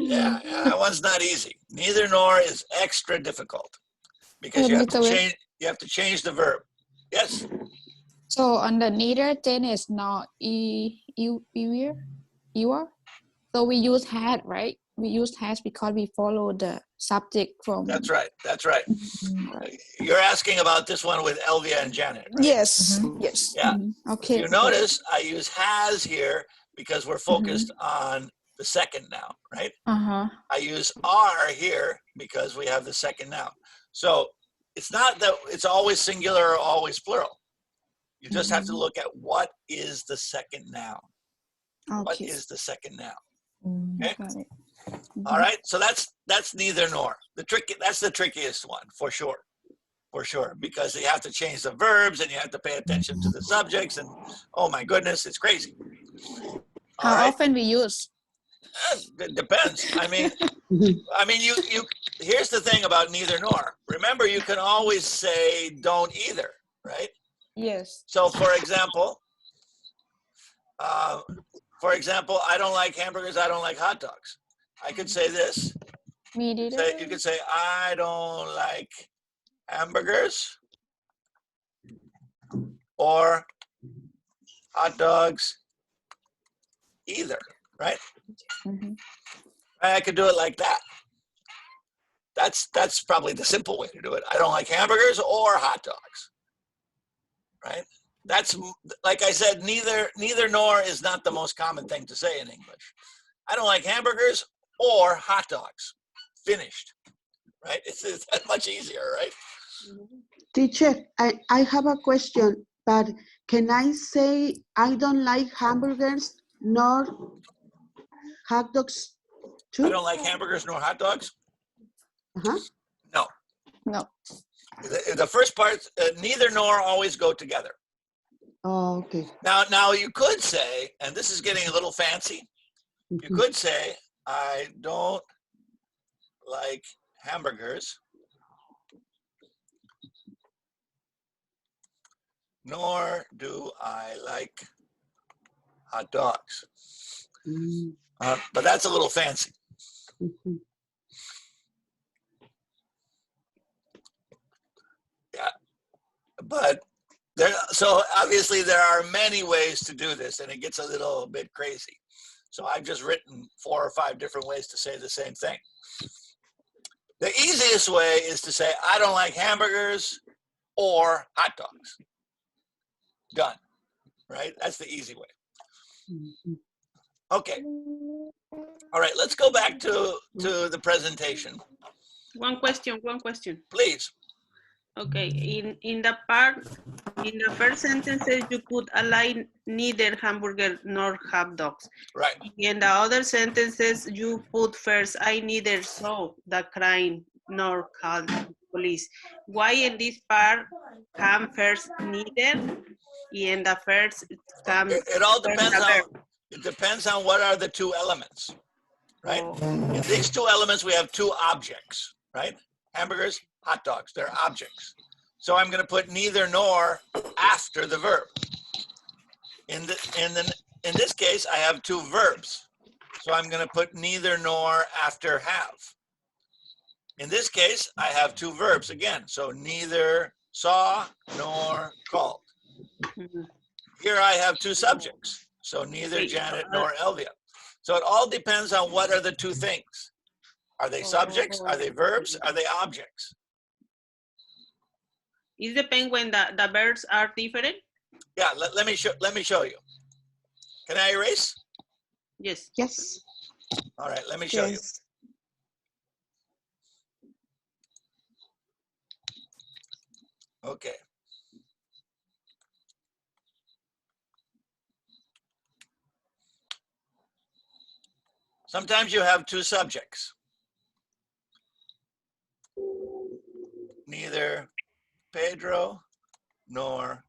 Yeah, that one's not easy. Neither nor is extra difficult because you have to Mr. Wei. change. You have to change the verb. Yes. So on the neither then is not you are. So we use had, right? We use has because we follow the subject from. That's right. That's right. Right. You're asking about this one with Elvia and Janet, right? Yes. Mhm. Yes. Yeah. Mhm. If Okay. you notice, I use has here because we're focused on the second noun, right? I use are here because we have the second noun. So it's not that it's always singular or always plural. You just have to look at what is the second noun. What Okay. is the second noun? Mm, Okay. Got it. All right. So that's neither nor. That's the trickiest one for sure. For sure. Because you have to change the verbs and you have to pay attention to the subjects and oh my goodness, it's crazy. All How right. often we use? It depends. I mean, you here's the thing about neither nor. Remember, you can always say don't either, right? Yes. So for example, I don't like hamburgers, I don't like hot dogs. I could say this. Me neither. You could say, I don't like hamburgers or hot dogs either, right? Mhm. I could do it like that. That's probably the simple way to do it. I don't like hamburgers or hot dogs, right? That's, like I said, neither nor is not the most common thing to say in English. I don't like hamburgers or hot dogs. Finished, right? It's that much easier, right? Teacher, I have a question, but can I say I don't like hamburgers nor hot dogs too? I don't like hamburgers nor hot dogs. Uh-huh. No. No. The first part, neither nor always go together. Oh, okay. Now you could say, and this is getting a little fancy, you could say, I don't like hamburgers, nor do I like hot dogs. Mm, But that's a little fancy. mhm. Yeah. But so obviously there are many ways to do this, and it gets a little bit crazy. So I've just written 4 or 5 different ways to say the same thing. The easiest way is to say, I don't like hamburgers or hot dogs. Done, right? That's the easy way. Okay. All right, let's go back to the presentation. One question. Please. Okay, in the part, in the first sentences, you put I like neither hamburger nor hot dogs. Right. In the other sentences, you put first, I neither saw the crime nor called police. Why in this part come first neither? In the first comes It all depends first on, it depends on what are the two elements, right? In these two elements, we have two objects, right? Hamburgers, hot dogs, they're objects. So I'm going to put neither nor after the verb. In this case, I have two verbs. So I'm going to put neither nor after have. In this case, I have two verbs again. So neither saw nor called. Here I have two subjects. So neither Janet nor Elvia. So it all depends on what are the two things. Are they subjects? Are they verbs? Are they objects? It depends when the verbs are different. Yeah, let me show you. Can I erase? Yes. Yes. All right, let me show you. Yes. Okay. Sometimes you have two subjects. Neither Pedro nor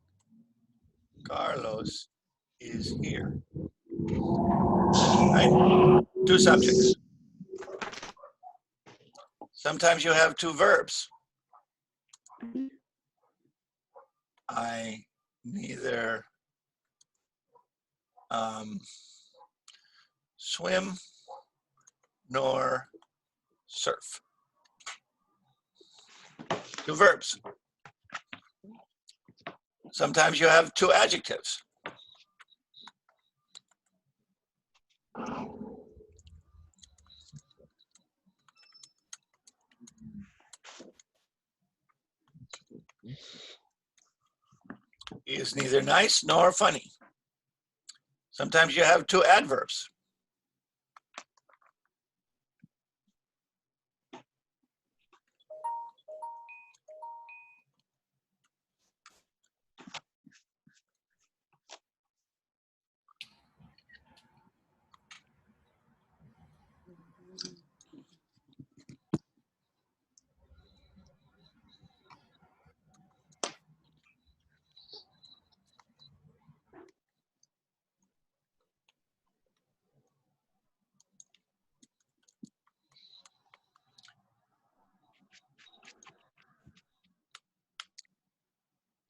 Carlos is here. Right? Two subjects. Sometimes you have two verbs. I neither swim nor surf. Two verbs. Sometimes you have two adjectives. He is neither nice nor funny. Sometimes you have two adverbs.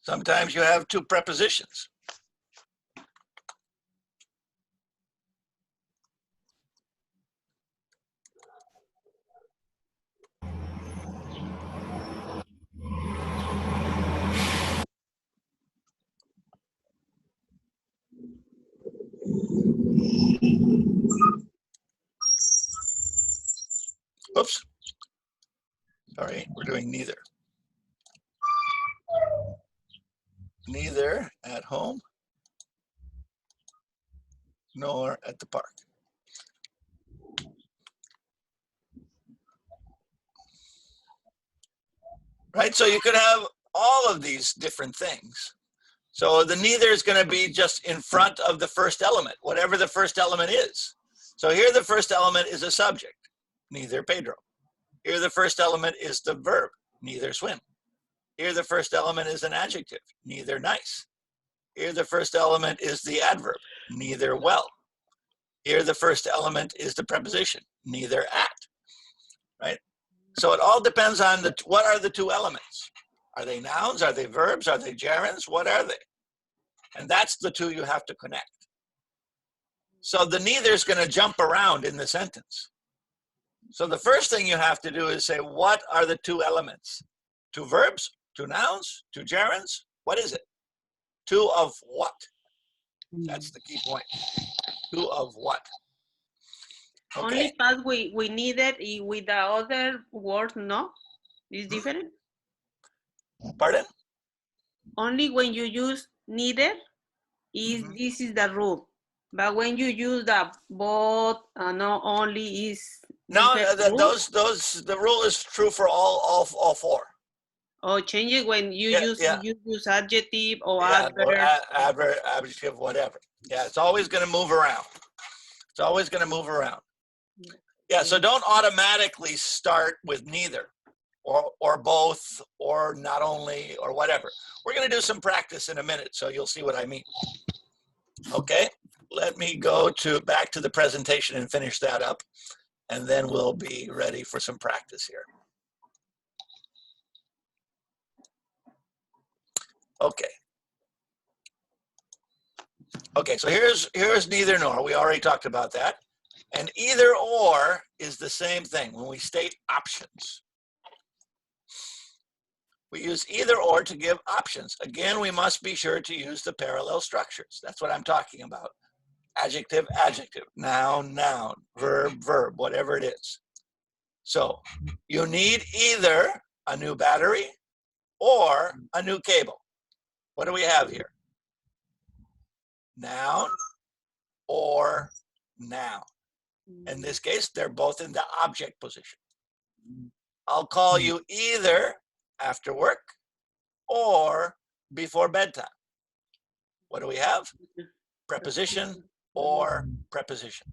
Sometimes you have two prepositions. Oops. Sorry, we're doing neither. Neither at home nor at the park. Right, so you could have all of these different things. So the neither is going to be just in front of the first element, whatever the first element is. So here the first element is a subject, neither Pedro. Here the first element is the verb, neither swim. Here the first element is an adjective, neither nice. Here the first element is the adverb, neither well. Here the first element is the preposition, neither at, right? So it all depends on what are the two elements. Are they nouns? Are they verbs? Are they gerunds? What are they? And that's the two you have to connect. So the neither is going to jump around in the sentence. So the first thing you have to do is say, what are the two elements? Two verbs, two nouns, two gerunds? What is it? Two of what? That's the key point. Two of what? Okay, Only part we needed with the other word no is different. pardon? Only when you use neither is Mhm. this is the rule. But when you use the both, no only is No, different rule. the rule is true for all four. Or change it when you Yeah. use adjective or Yeah, or adverb. adjective, whatever. Yeah, it's always going to move around. It's always going to move around. Yeah, so don't automatically start with neither or both or not only or whatever. We're going to do some practice in a minute, so you'll see what I mean. Okay, let me go back to the presentation and finish that up, and then we'll be ready for some practice here. Okay. Okay, so here's neither nor. We already talked about that. And either or is the same thing when we state options. We use either or to give options. Again, we must be sure to use the parallel structures. That's what I'm talking about. Adjective, adjective, noun, noun, verb, verb, whatever it is. So you need either a new battery or a new cable. What do we have here? Noun or noun. In this case, they're both in the object position. I'll call you either after work or before bedtime. What do we have? Preposition or preposition.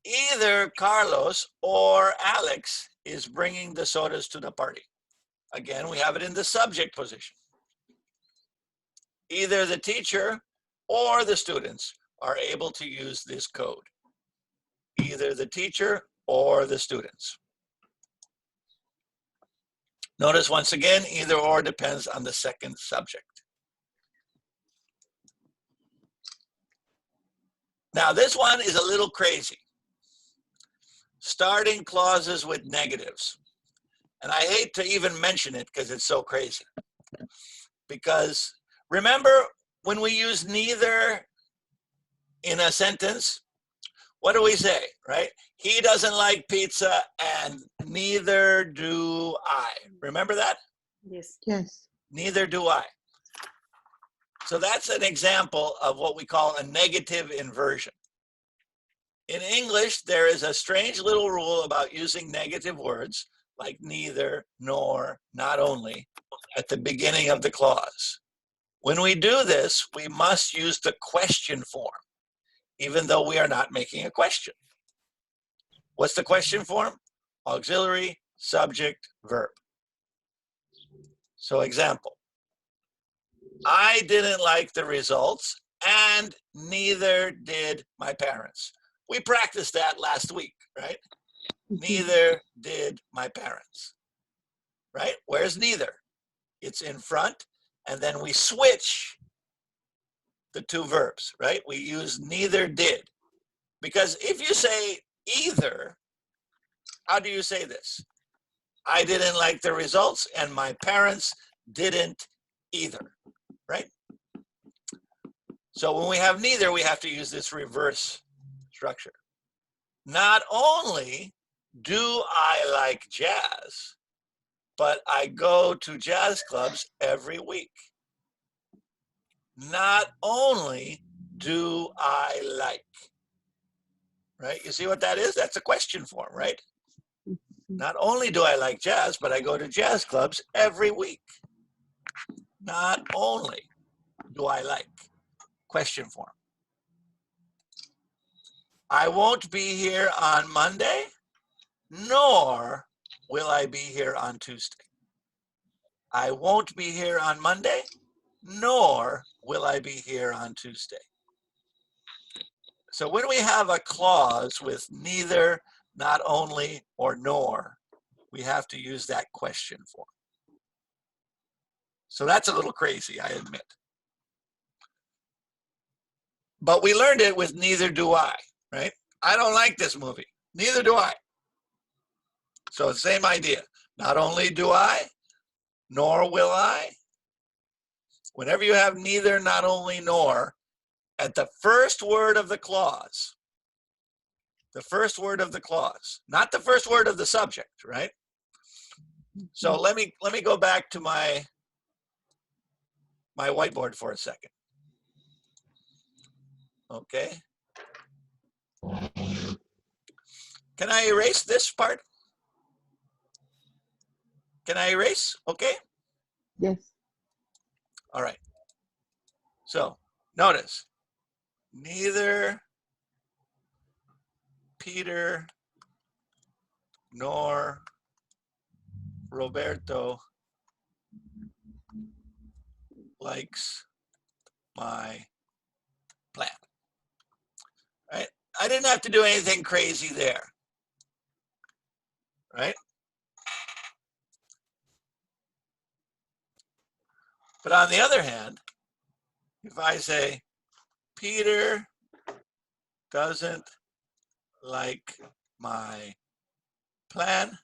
Either Carlos or Alex is bringing the sodas to the party. Again, we have it in the subject position. Either the teacher or the students are able to use this code. Either the teacher or the students. Notice once again, either or depends on the second subject. Now this one is a little crazy. Starting clauses with negatives. And I hate to even mention it because it's so crazy. Because remember when we use neither in a sentence, what do we say, right? He doesn't like pizza and neither do I. Remember that? Yes. Yes. Neither do I. So that's an example of what we call a negative inversion. In English, there is a strange little rule about using negative words like neither, nor, not only at the beginning of the clause. When we do this, we must use the question form, even though we are not making a question. What's the question form? Auxiliary, subject, verb. So example, I didn't like the results and neither did my parents. We practiced that last week, right? Neither did my parents, right? Where's neither? It's in front, and then we switch the two verbs, right? We use neither did. Because if you say either, how do you say this? I didn't like the results and my parents didn't either, right? So when we have neither, we have to use this reverse structure. Not only do I like jazz, but I go to jazz clubs every week. Not only do I like, right? You see what that is? That's a question form, right? Not only do I like jazz, but I go to jazz clubs every week. Not only do I like, question form. I won't be here on Monday, nor will I be here on Tuesday. I won't be here on Monday, nor will I be here on Tuesday. So when we have a clause with neither, not only, or nor, we have to use that question form. So that's a little crazy, I admit. But we learned it with neither do I, right? I don't like this movie. Neither do I. So same idea. Not only do I, nor will I. Whenever you have neither, not only, nor, at the first word of the clause, The first word of the clause, not the first word of the subject, right? So let me go back to my whiteboard for a second. Okay. Can I erase this part? Can I erase? Okay. Yes. All right. So notice, neither Peter nor Roberto likes my plan. Right? I didn't have to do anything crazy there. Right? But on the other hand, if I say Peter doesn't like my plan,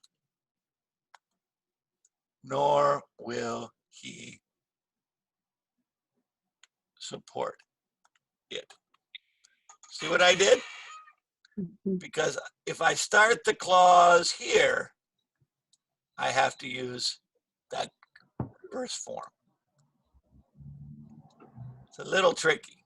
nor will he support it. See what I did? Because if I start the clause here, I have to use that verse form. It's a little tricky.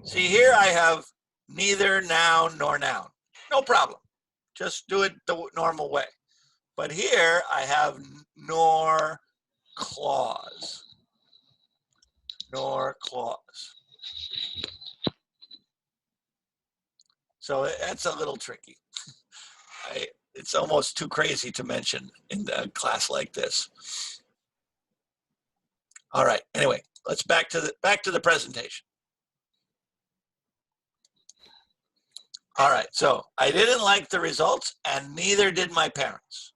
See, here I have neither noun nor noun. No problem. Just do it the normal way. But here I have nor clause. Nor clause. So that's a little tricky. It's almost too crazy to mention in a class like this. All right. Anyway, let's back to the presentation. All right. So I didn't like the results, and neither did my parents.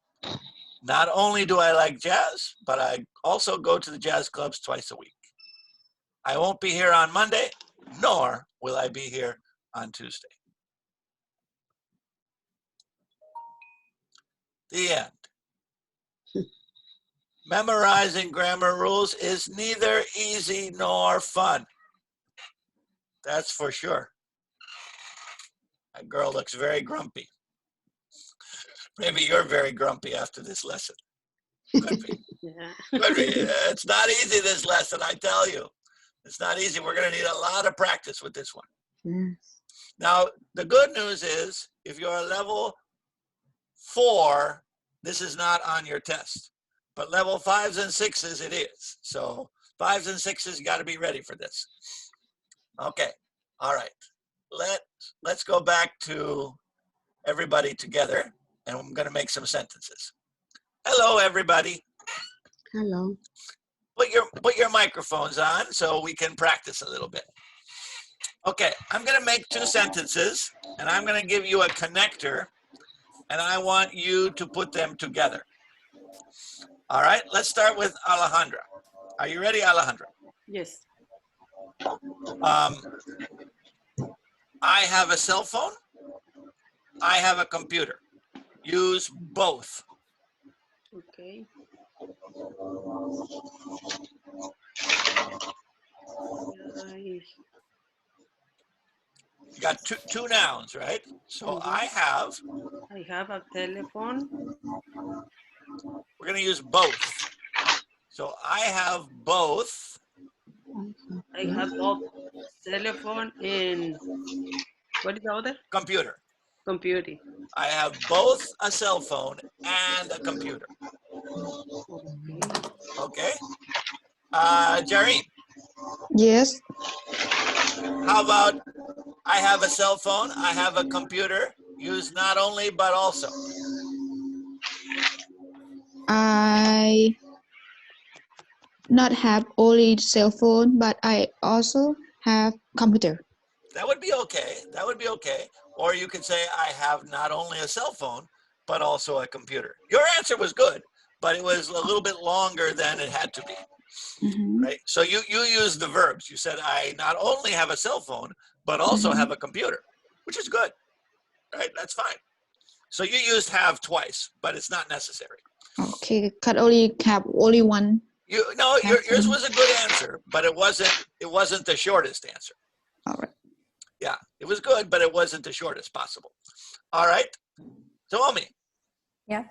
Not only do I like jazz, but I also go to the jazz clubs twice a week. I won't be here on Monday, nor will I be here on Tuesday. The end. Memorizing grammar rules is neither easy nor fun. That's for sure. That girl looks very grumpy. Maybe you're very grumpy after this lesson. Could be. Yeah. Could be. It's not easy, this lesson, I tell you. It's not easy. We're going to need a lot of practice with this one. Yes. Now, the good news is, if you're a level 4, this is not on your test. But level 5s and 6s, it is. So 5s and 6s, you got to be ready for this. Okay. All right. Let's go back to everybody together, and I'm going to make some sentences. Hello, everybody. Hello. Put your microphones on so we can practice a little bit. Okay, I'm going to make 2 sentences, and I'm going to give you a connector, and I want you to put them together. All right, let's start with Alejandra. Are you ready, Alejandra? Yes. I have a cell phone. I have a computer. Use both. Okay. You got two nouns, right? So I have. I have a telephone. We're going to use both. So I have both. I have both telephone and what is the other? Computer. Computer. I have both a cell phone and a computer. Okay. Jareen, Yes. how about I have a cell phone, I have a computer, use not only but also. I not have only cell phone, but I also have computer. That would be okay. That would be okay. Or you could say I have not only a cell phone, but also a computer. Your answer was good, but it was a little bit longer than it had to be. Mm-hmm. Right? So you used the verbs. You said I not only have a cell phone, but also have a computer, which is good. Right? That's fine. So you used have twice, but it's not necessary. Okay, can only have only one Yours was a good answer, but it wasn't the shortest answer. All right. Yeah, it was good, but it wasn't the shortest possible. All right. So, Omi, Yes.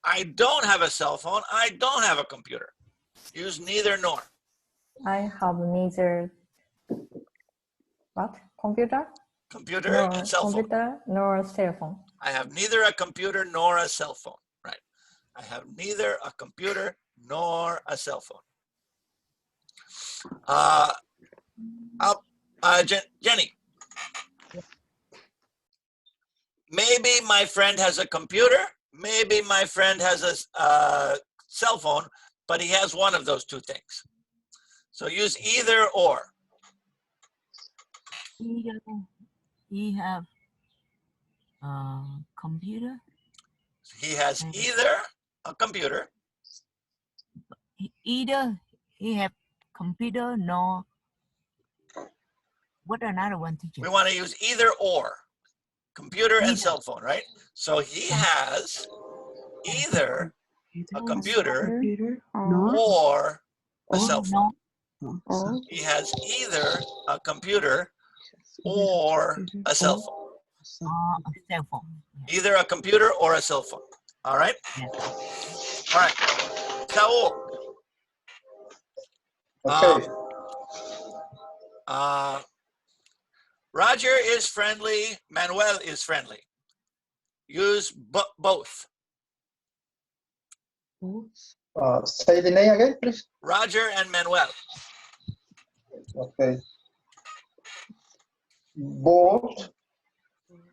I don't have a cell phone. I don't have a computer. Use neither nor. I have neither what? Computer? Computer Nor and cell phone. computer nor cell phone. I have neither a computer nor a cell phone. Right. I have neither a computer nor a cell phone. Jenny. Maybe my friend has a computer. Maybe my friend has a cell phone, but he has one of those two things. So use either or. He have computer. He has either a computer. Either he have computer nor what another one, teacher? We want to use either or. Computer and Either. cell phone, right? So he has either a computer or a cell phone. No. He has either a computer or a cell phone. A cell phone. Either a computer or a cell phone. All right? Yes. All right. Saul. Okay. Roger is friendly. Manuel is friendly. Use both. Say the name again, please. Roger and Manuel. Okay. Both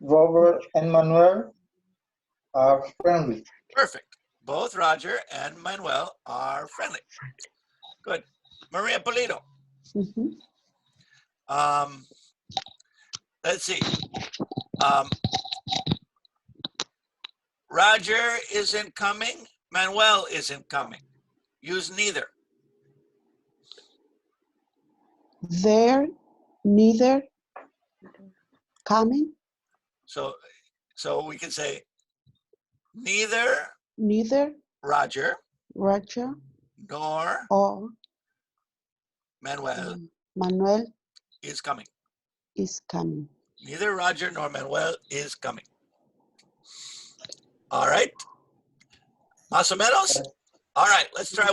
Robert and Manuel are friendly. Perfect. Both Roger and Manuel are friendly. Good. Maria Polito. Let's see. Roger isn't coming. Manuel isn't coming. Use neither. They're neither coming, So we can say neither neither Roger Roger nor or Manuel Manuel is coming. is coming. Neither Roger nor Manuel is coming. All right. Más o menos? All right, let's try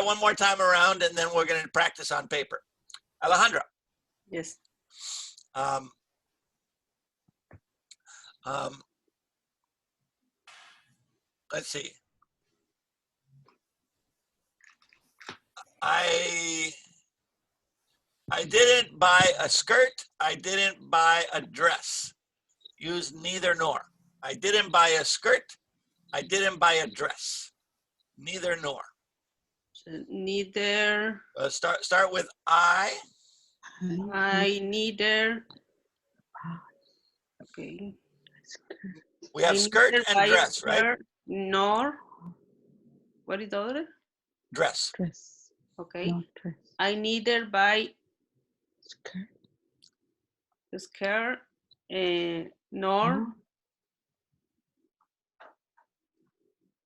one more time around, and then we're going to practice on paper. Alejandra. Yes. Let's see. I didn't buy a skirt. I didn't buy a dress. Use neither nor. I didn't buy a skirt. I didn't buy a dress. Neither nor. Neither. Start with I. I neither. Okay. We have skirt neither and buy a dress, right? skirt, Nor. What is the other? Dress. Dress. Okay. No dress. I neither buy Skirt. a skirt nor.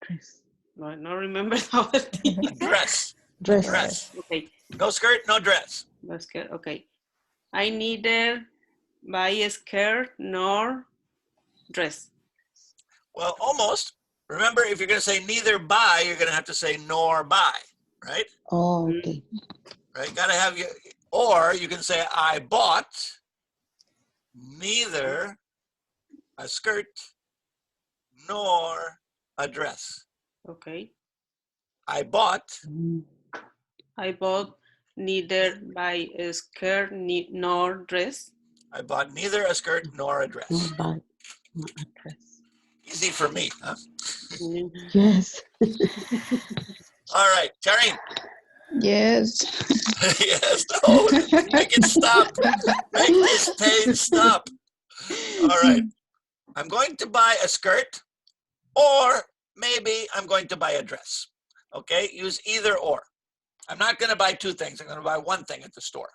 Dress. No, I don't remember the other thing. Dress. Dress. Dress. Okay. No skirt, no dress. No skirt. Okay. I neither buy a skirt nor dress. Well, almost. Remember, if you're going to say neither buy, you're going to have to say nor buy, right? Oh, okay. Right? Got to have you, or you can say I bought neither a skirt nor a dress. Okay. I bought neither buy a skirt nor dress. I bought neither a skirt nor a dress. No buy. No dress. Easy for me, huh? Yes. All right, Karin. Yes. Yes. No, make it stop. Make this pain stop. All right. I'm going to buy a skirt, or maybe I'm going to buy a dress. Okay, use either or. I'm not going to buy two things. I'm going to buy one thing at the store.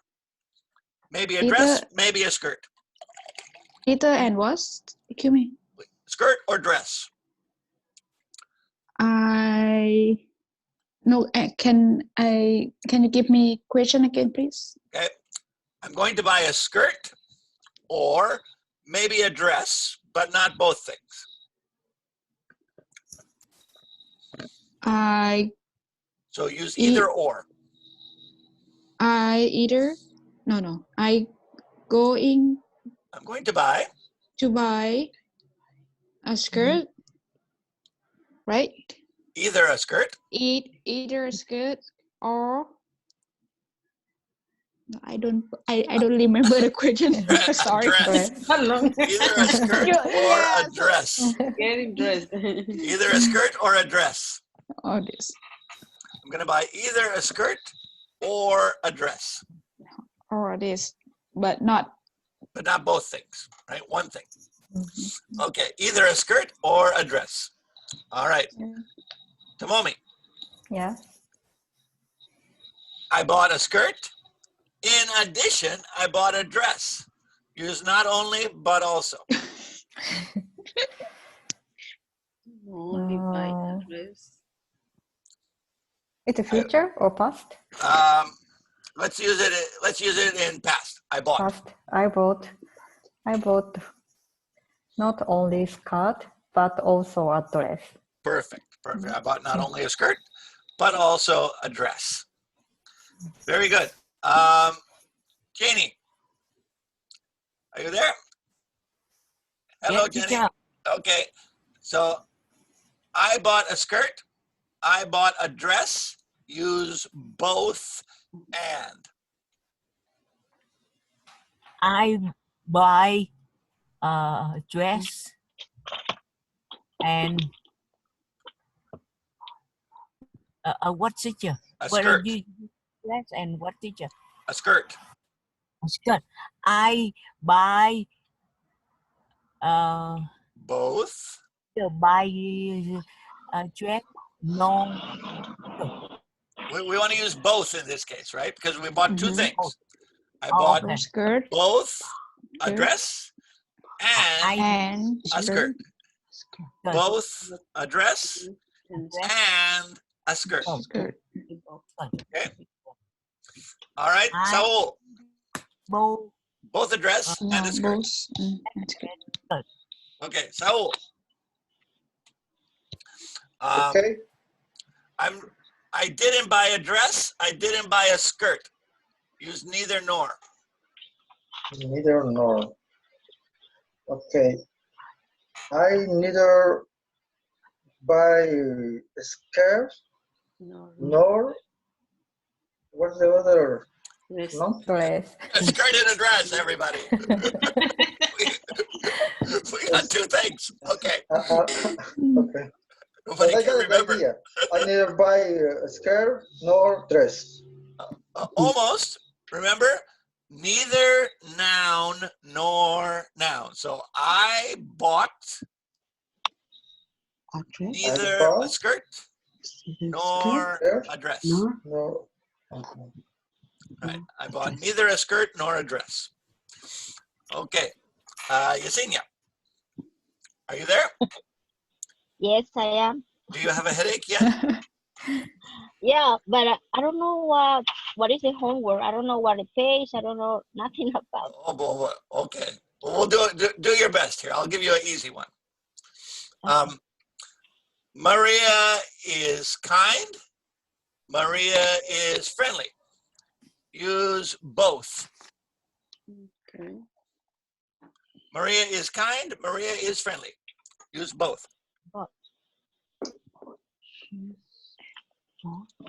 Maybe a dress, maybe a skirt. Either and what? Excuse me. Skirt or dress? I No, can you give me question again, please? Okay. I'm going to buy a skirt or maybe a dress, but not both things. I So use either or. I going I'm going to buy. to buy a skirt, right? Either a skirt. Either a skirt or I don't remember the question. Sorry. Dress. Either a skirt or a dress. Getting dressed. Either a skirt or a dress. All this I'm going to buy either a skirt or a dress, or this, but not. but not both things, right? One thing. Okay, either a skirt or a dress. All right. Tomomi, Yeah. I bought a skirt. In addition, I bought a dress. Use not only, but also. Only by address. It's a future or past? Let's use it in past. I bought. Past. I bought not only skirt but also a dress. Perfect. Perfect. I bought not only a skirt, but also a dress. Very good. Janie, are you there? Hello, Yes, Jenny. Okay. So I bought a skirt. I bought a dress. Use both and. I buy a dress and what teacher? A What skirt. you dress and what teacher? A skirt. A skirt. I buy Both. a dress. No. We want to use both in this case, right? Because we bought two things. I Oh, bought okay. Skirt both a Skirt. dress and and a skirt. Skirt. Both a dress And and a skirt. Oh. skirt. Okay. All right. I- Saul, Both both a dress and a skirt. Both, and skirt. Okay, Saul. Okay. I didn't buy a dress. I didn't buy a skirt. Use neither nor. Neither nor. Okay. I neither buy a skirt nor what's the other? dress. No? Dress. A skirt and a dress, everybody. we got two things. Okay. Okay. Nobody But I can got the remember. idea. I neither buy a skirt nor dress. Almost. Remember? Neither noun nor noun. So I bought neither a bought skirt nor skirt a dress. nor. Right. I bought neither a skirt nor a dress. Okay. Yesenia, are you there? Yes, I am. Do you have a headache yet? Yeah, but I don't know what is the homework. I don't know what it pays. I don't know nothing about. Oh, boy. Okay. Well, we'll do your best here. I'll give you an easy one. Maria is kind. Maria is friendly. Use both. Okay. Maria is kind. Maria is friendly. Use both.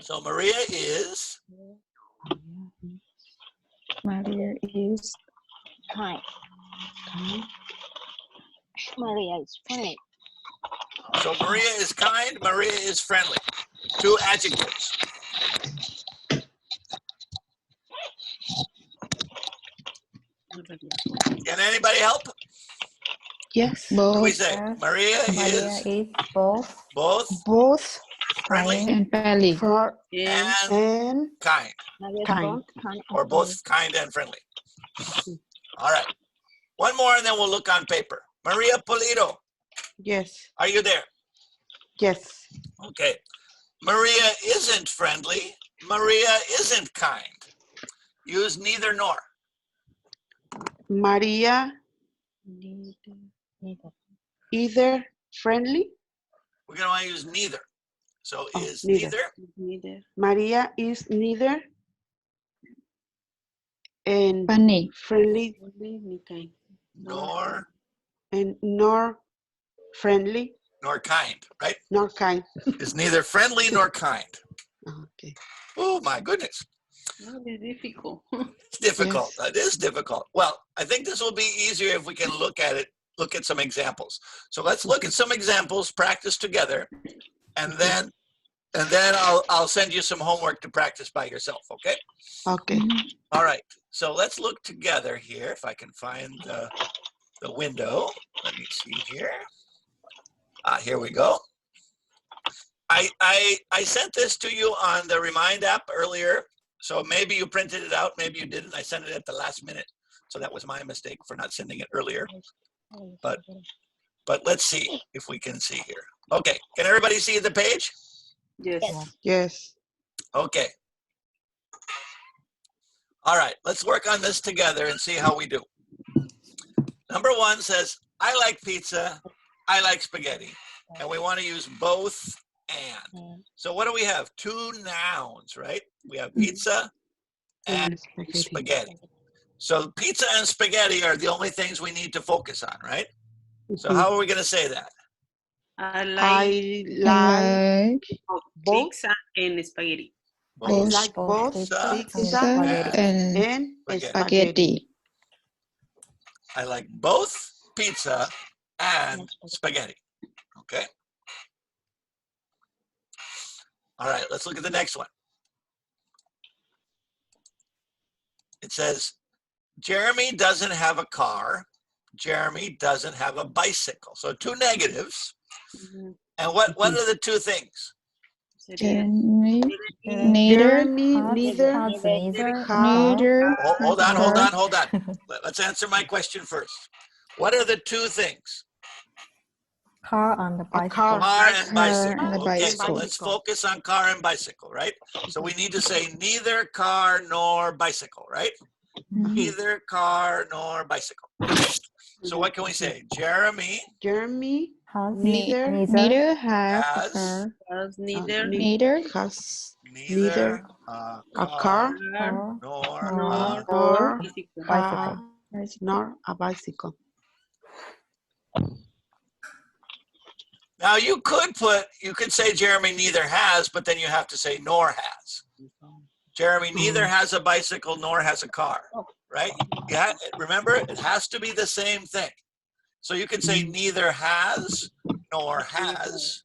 So Maria is Maria is Kind. Maria is funny. So Maria is kind. Maria is friendly. Two adjectives. Can anybody help? Yes. What do we both say? Yes. Maria Maria is is both Both friendly and friendly. for And and kind, Maria is Kind. kind. or both kind and friendly. All right. One more and then we'll look on paper. Maria Polito, yes. are you there? Yes. Okay. Maria isn't friendly. Maria isn't kind. Use neither nor. Maria either friendly. We're going to want to use neither. So Oh, is neither. neither Maria is neither and Funny. friendly nor and nor friendly nor kind, right? nor kind. Is neither friendly nor kind. Okay. Oh my goodness. No, it's difficult. It's difficult. Yes. It is difficult. Well, I think this will be easier if we can look at it, look at some examples. So let's look at some examples, practice together, and then I'll send you some homework to practice by yourself, okay? Okay. All right. So let's look together here if I can find the window. Let me see here. Here we go. I sent this to you on the Remind app earlier. So maybe you printed it out, maybe you didn't. I sent it at the last minute. So that was my mistake for not sending it earlier. But let's see if we can see here. Okay, can everybody see the page? Yes. Yes. Okay. All right, let's work on this together and see how we do. Number one says, I like pizza, I like spaghetti. And we want to use both and. So what do we have? Two nouns, right? We have pizza and spaghetti. So pizza and spaghetti are the only things we need to focus on, right? So how are we going to say that? I I like like both. pizza and spaghetti. I like both pizza pizza and and spaghetti. spaghetti. I like both pizza and spaghetti. Okay. All right, let's look at the next one. It says, Jeremy doesn't have a car. Jeremy doesn't have a bicycle. So two negatives. And what are the two things? Jeremy neither Hold on. Let's answer my question first. What are the two things? Car and bicycle. Car and bicycle. and a Okay, so bicycle. let's focus on car and bicycle, right? So we need to say neither car nor bicycle, right? Neither car nor bicycle. So what can we say? Jeremy Has neither have has neither neither a car nor or bicycle. nor a bicycle. Now you could say Jeremy neither has, but then you have to say nor has. Jeremy neither has a bicycle nor has a car, right? Yeah, remember, it has to be the same thing. So you can say neither has nor has,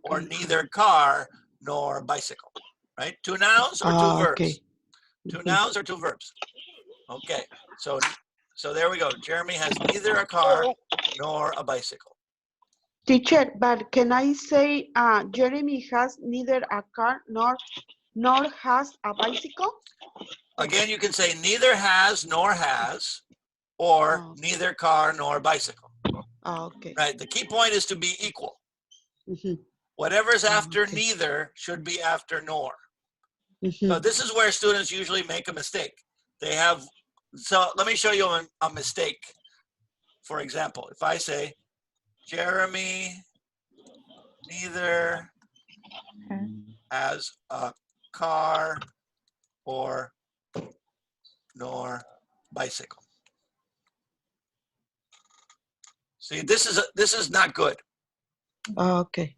or neither car nor bicycle, right? Two nouns or two verbs? Okay. Two nouns or two verbs? Okay, so there we go. Jeremy has neither a car nor a bicycle. Teacher, but can I say Jeremy has neither a car nor has a bicycle? Again, you can say neither has nor has, or neither car nor bicycle. Okay. Right, the key point is to be equal. Whatever's after neither should be after nor. So this is where students usually make a mistake. So let me show you a mistake. For example, if I say, Jeremy neither has a car or nor bicycle. See, this is not good. Okay.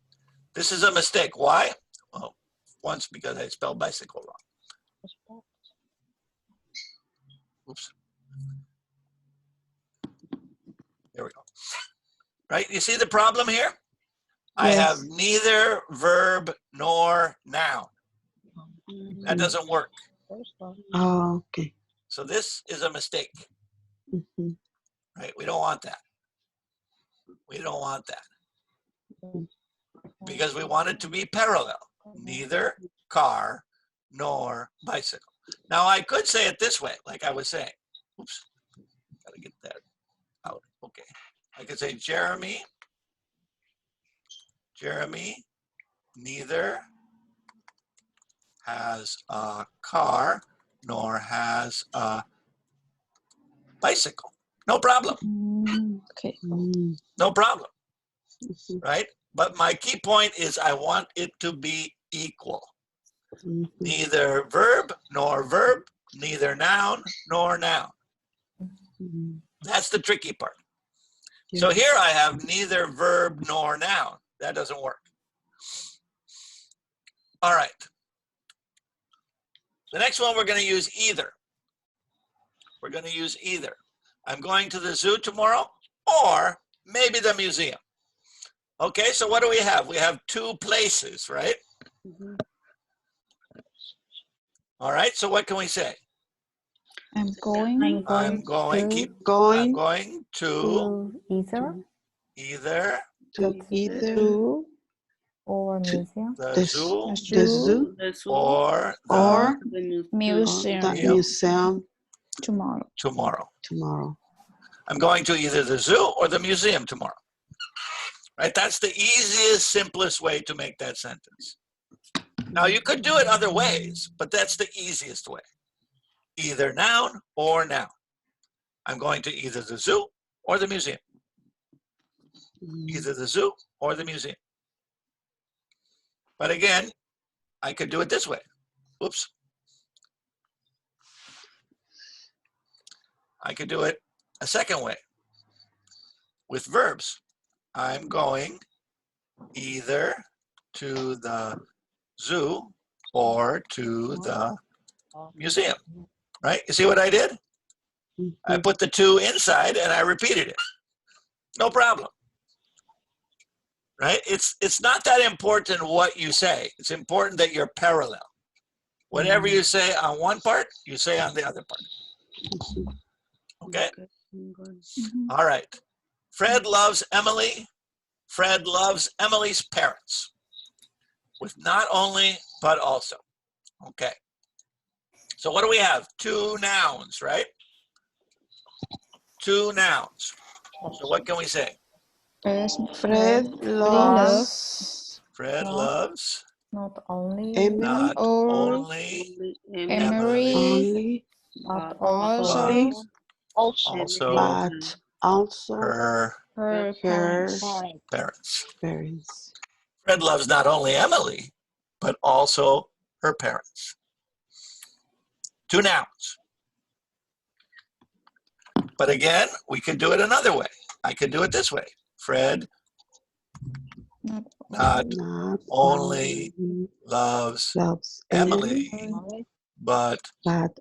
This is a mistake. Why? Well, once because I spelled bicycle wrong. Oops. There we go. Right? You see the problem here? Yes. I have neither verb nor noun. That doesn't work. Okay. So this is a mistake. Right? We don't want that. We don't want that. Because we want it to be parallel. Neither car nor bicycle. Now I could say it this way, like I was saying. Oops. Gotta get that out. Okay. I could say Jeremy neither has a car, nor has a bicycle. No problem. Okay. No problem. Right? But my key point is I want it to be equal. Neither verb nor verb, neither noun nor noun. That's the tricky part. So here I have neither verb nor noun. That doesn't work. All right. The next one we're going to use either. We're going to use either. I'm going to the zoo tomorrow or maybe the museum. Okay, so what do we have? We have two places, right? All right, so what can we say? I'm going I'm going to either either To or museum. the zoo the zoo or or the museum the museum tomorrow. I'm going to either the zoo or the museum tomorrow. Right? That's the easiest, simplest way to make that sentence. Now, you could do it other ways, but that's the easiest way. Either noun or noun. I'm going to either the zoo or the museum. Either the zoo or the museum. But again, I could do it this way. Whoops. I could do it a second way with verbs. I'm going either to the zoo or to the museum, right? You see what I did? I put the two inside and I repeated it. No problem. Right? It's not that important what you say. It's important that you're parallel. Whatever you say on one part, you say on the other part. Okay? All right. Fred loves Emily. Fred loves Emily's parents. With not only, but also. Okay. So what do we have? Two nouns, right? Two nouns. So what can we say? Fred loves Fred loves Not only Emily not or only Emily, only but also but also her her her parents. parents. Fred loves not only Emily, but also her parents. Two nouns. But again, we could do it another way. I could do it this way. Fred not only loves Emily, but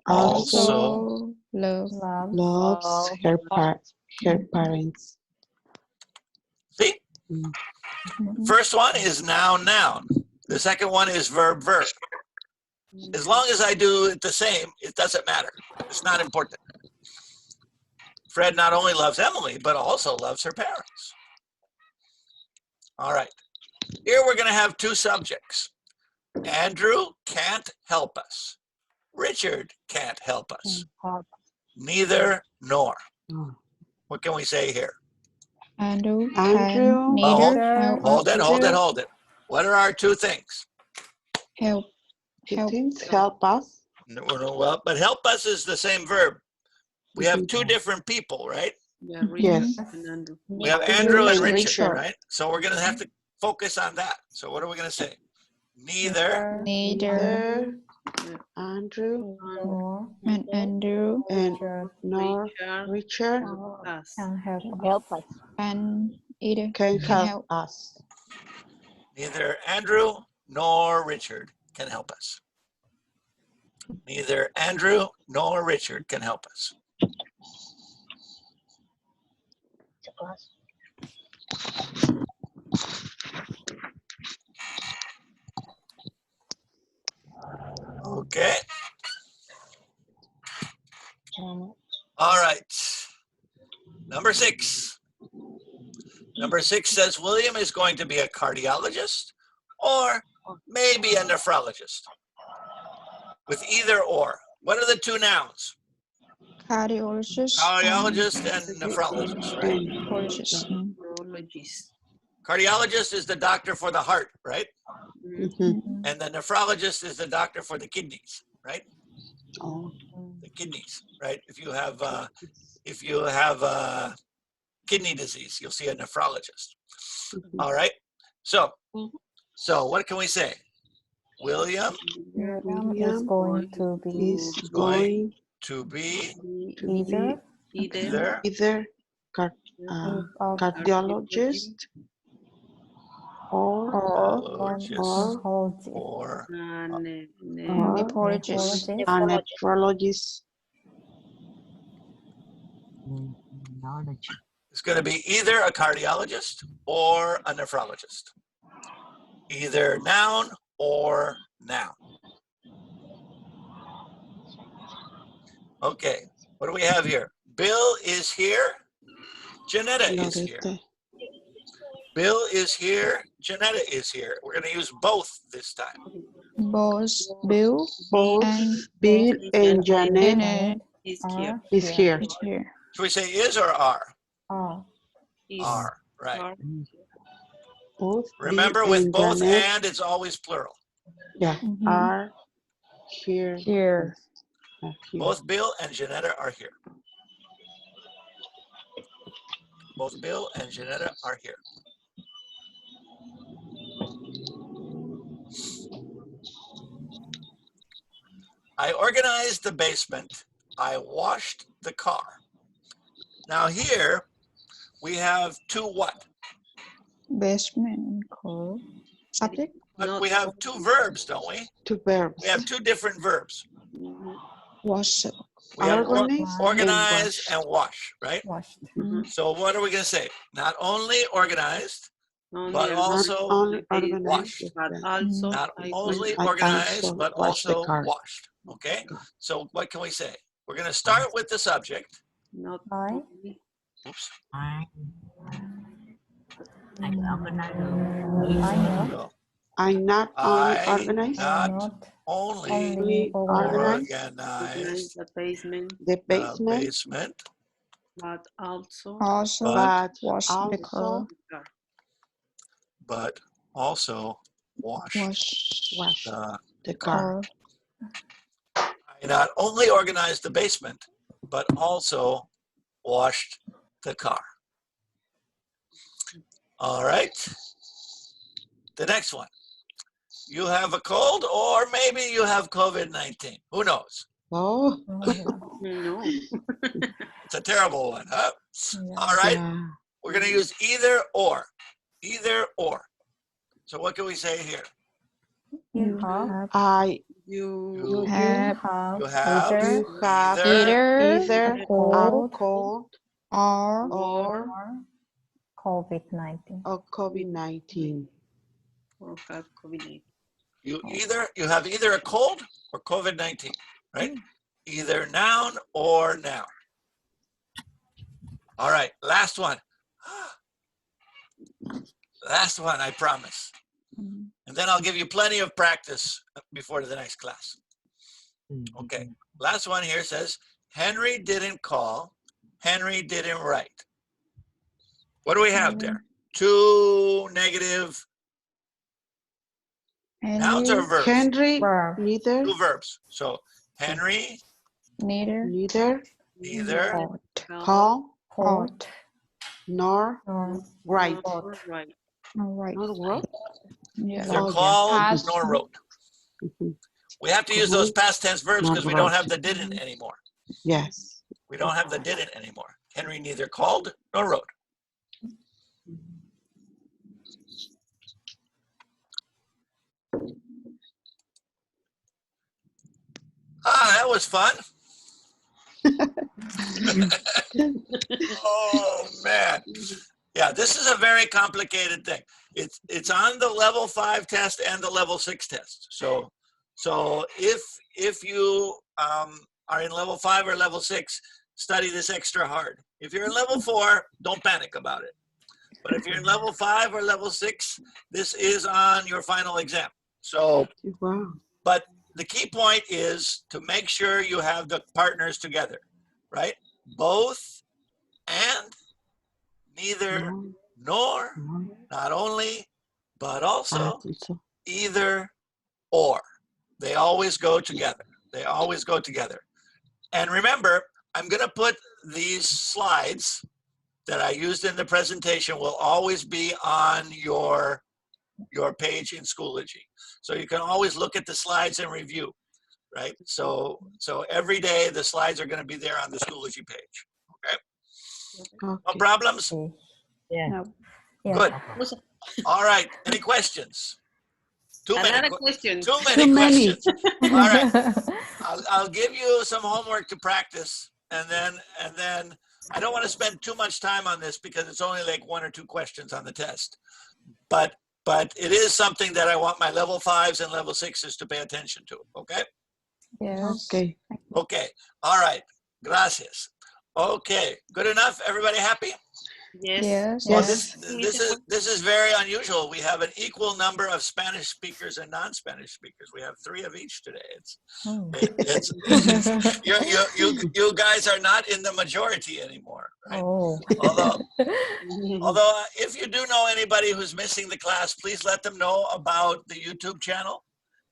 also loves her parents. See? First one is noun, noun. The second one is verb, verb. As long as I do it the same, it doesn't matter. It's not important. Fred not only loves Emily, but also loves her parents. All right. Here we're going to have two subjects. Andrew can't help us. Richard can't help us. Neither nor. What can we say here? Andrew Andrew neither help Hold us. it, hold it. What are our two things? Help us. No, well, but help us is the same verb. We have two different people, right? Yes. We have Andrew and Richard, right? So we're going to have to focus on that. So what are we going to say? Neither Andrew and Andrew and nor Richard can help us. and either can help us. Neither Andrew nor Richard can help us. Neither Andrew nor Richard can help us. Okay. All right. Number 6. Number 6 says William is going to be a cardiologist or maybe a nephrologist. With either or. What are the two nouns? cardiologist Cardiologist and nephrologist, right? nephrologist. Cardiologist is the doctor for the heart, right? Mhm. And the nephrologist is the doctor for the kidneys, right? Oh. The kidneys, right? If you have kidney disease, you'll see a nephrologist. All right. So what can we say? William William is going to be Is going to be either either cardiologist or cardiologist or nephrologist. a nephrologist. Knowledge. it's going to be either a cardiologist or a nephrologist. Either noun or noun. Okay, what do we have here? Bill is here. Janetta is here. Bill is here. Janetta is here. We're going to use both this time. Both Bill And Janet is here. is here. is here. Should we say is or are? Is Are, right. Both Remember, Bill with and both Janet, and, it's always plural. yeah, are here. here. Are here. Both Bill and Janetta are here. Both Bill and Janetta are here. I organized the basement. I washed the car. Now here we have two what? Basement call. Subject. We have two verbs, don't we? Two verbs. We have two different verbs. Wash. We have Organize organize and and wash, right? Washed. So what are we going to say? Not only organized, but also only organized, washed. But also, Not only I organized, also but wash the also car. washed. Okay? So what can we say? We're going to start with the subject. not I only Oops. I organize. So, I'm not only I organized, not only only organized organized the basement, the the basement, basement, but also Also but wash the car. also but also washed Wash the the car. I not only organized the basement, but also washed the car. All right. The next one. You have a cold, or maybe you have COVID-19. Who knows? Oh, no. It's a terrible one, huh? Yeah. All right. yeah. We're going to use either or. Either or. So what can we say here? You have You have You have either a cold cold or or COVID-19. COVID-19. Or have COVID-19. you have either a cold or COVID-19, right? Either noun or noun. All right, last one. Last one, I promise. And then I'll give you plenty of practice before the next class. Okay, last one here says, Henry didn't call, Henry didn't write. What do we have there? Two negative nouns or verbs? Henry Verb. neither Two verbs. So Henry neither neither call Cold. nor Or write. Right. right. Not wrote. Yeah. neither Oh, yeah. called Past. nor wrote. Mhm. We have to use those past tense verbs Not because we don't wrote. have the didn't anymore. Yes. We don't have the didn't anymore. Henry neither called nor wrote. Ah, that was fun. Oh man. Yeah, this is a very complicated thing. It's on the level 5 test and the level 6 test. So if you are in level 5 or level 6, study this extra hard. If you're in level 4, don't panic about it. But if you're in level 5 or level 6, this is on your final exam. So, Wow. but the key point is to make sure you have the partners together, right? Both and neither nor, not only, but also either or. They always go together. They always go together. And remember, I'm going to put these slides that I used in the presentation will always be on your page in Schoology. So you can always look at the slides and review, right? So every day the slides are going to be there on the Schoology page. Okay? No Okay. problems? Yeah. No. Yeah. Good. All right. Any questions? Too many. Another question. Too many Too many. questions. All right. I'll give you some homework to practice, and then I don't want to spend too much time on this because it's only like 1 or 2 questions on the test. But it is something that I want my level 5s and level 6s to pay attention to. Okay. Yes. Okay. Okay. All right. Gracias. Okay. Good enough. Everybody happy? Yes. Yes. Well, Yes. this is very unusual. We have an equal number of Spanish speakers and non-Spanish speakers. We have 3 of each today. Oh. You guys are not in the majority anymore, right? Oh. Although if you do know anybody who's missing the class, please let them know about the YouTube channel.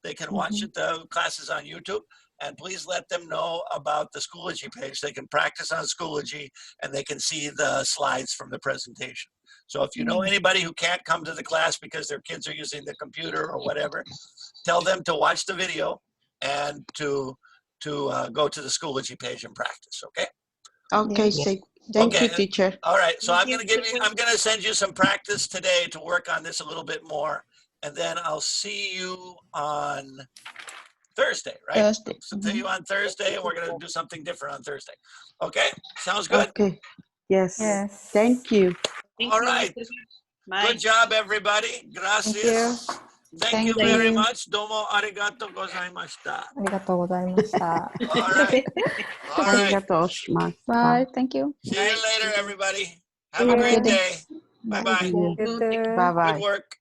They can watch it, the classes on YouTube. And please let them know about the Schoology page. They can practice on Schoology and they can see the slides from the presentation. So if you know anybody who can't come to the class because their kids are using the computer or whatever, tell them to watch the video and to go to the Schoology page and practice, okay? Okay. Thank Okay. you, teacher. All right, so I'm gonna send you some practice today to work on this a little bit more. And then I'll see you on Thursday, right? Thursday. So see you on Thursday, and we're gonna do something different on Thursday. Okay, sounds good. Okay. Yes. Yes. Thank you. Thank All you, right. Mr. Bye. Good job, everybody. Gracias. Thank you Thank very you. much. Domo arigato gozaimashita. ありがとうございました。 All right. All right. Arigatou. Bye. Thank you. See you later, everybody. Have a great day. Bye-bye. You too. Bye bye. Good work.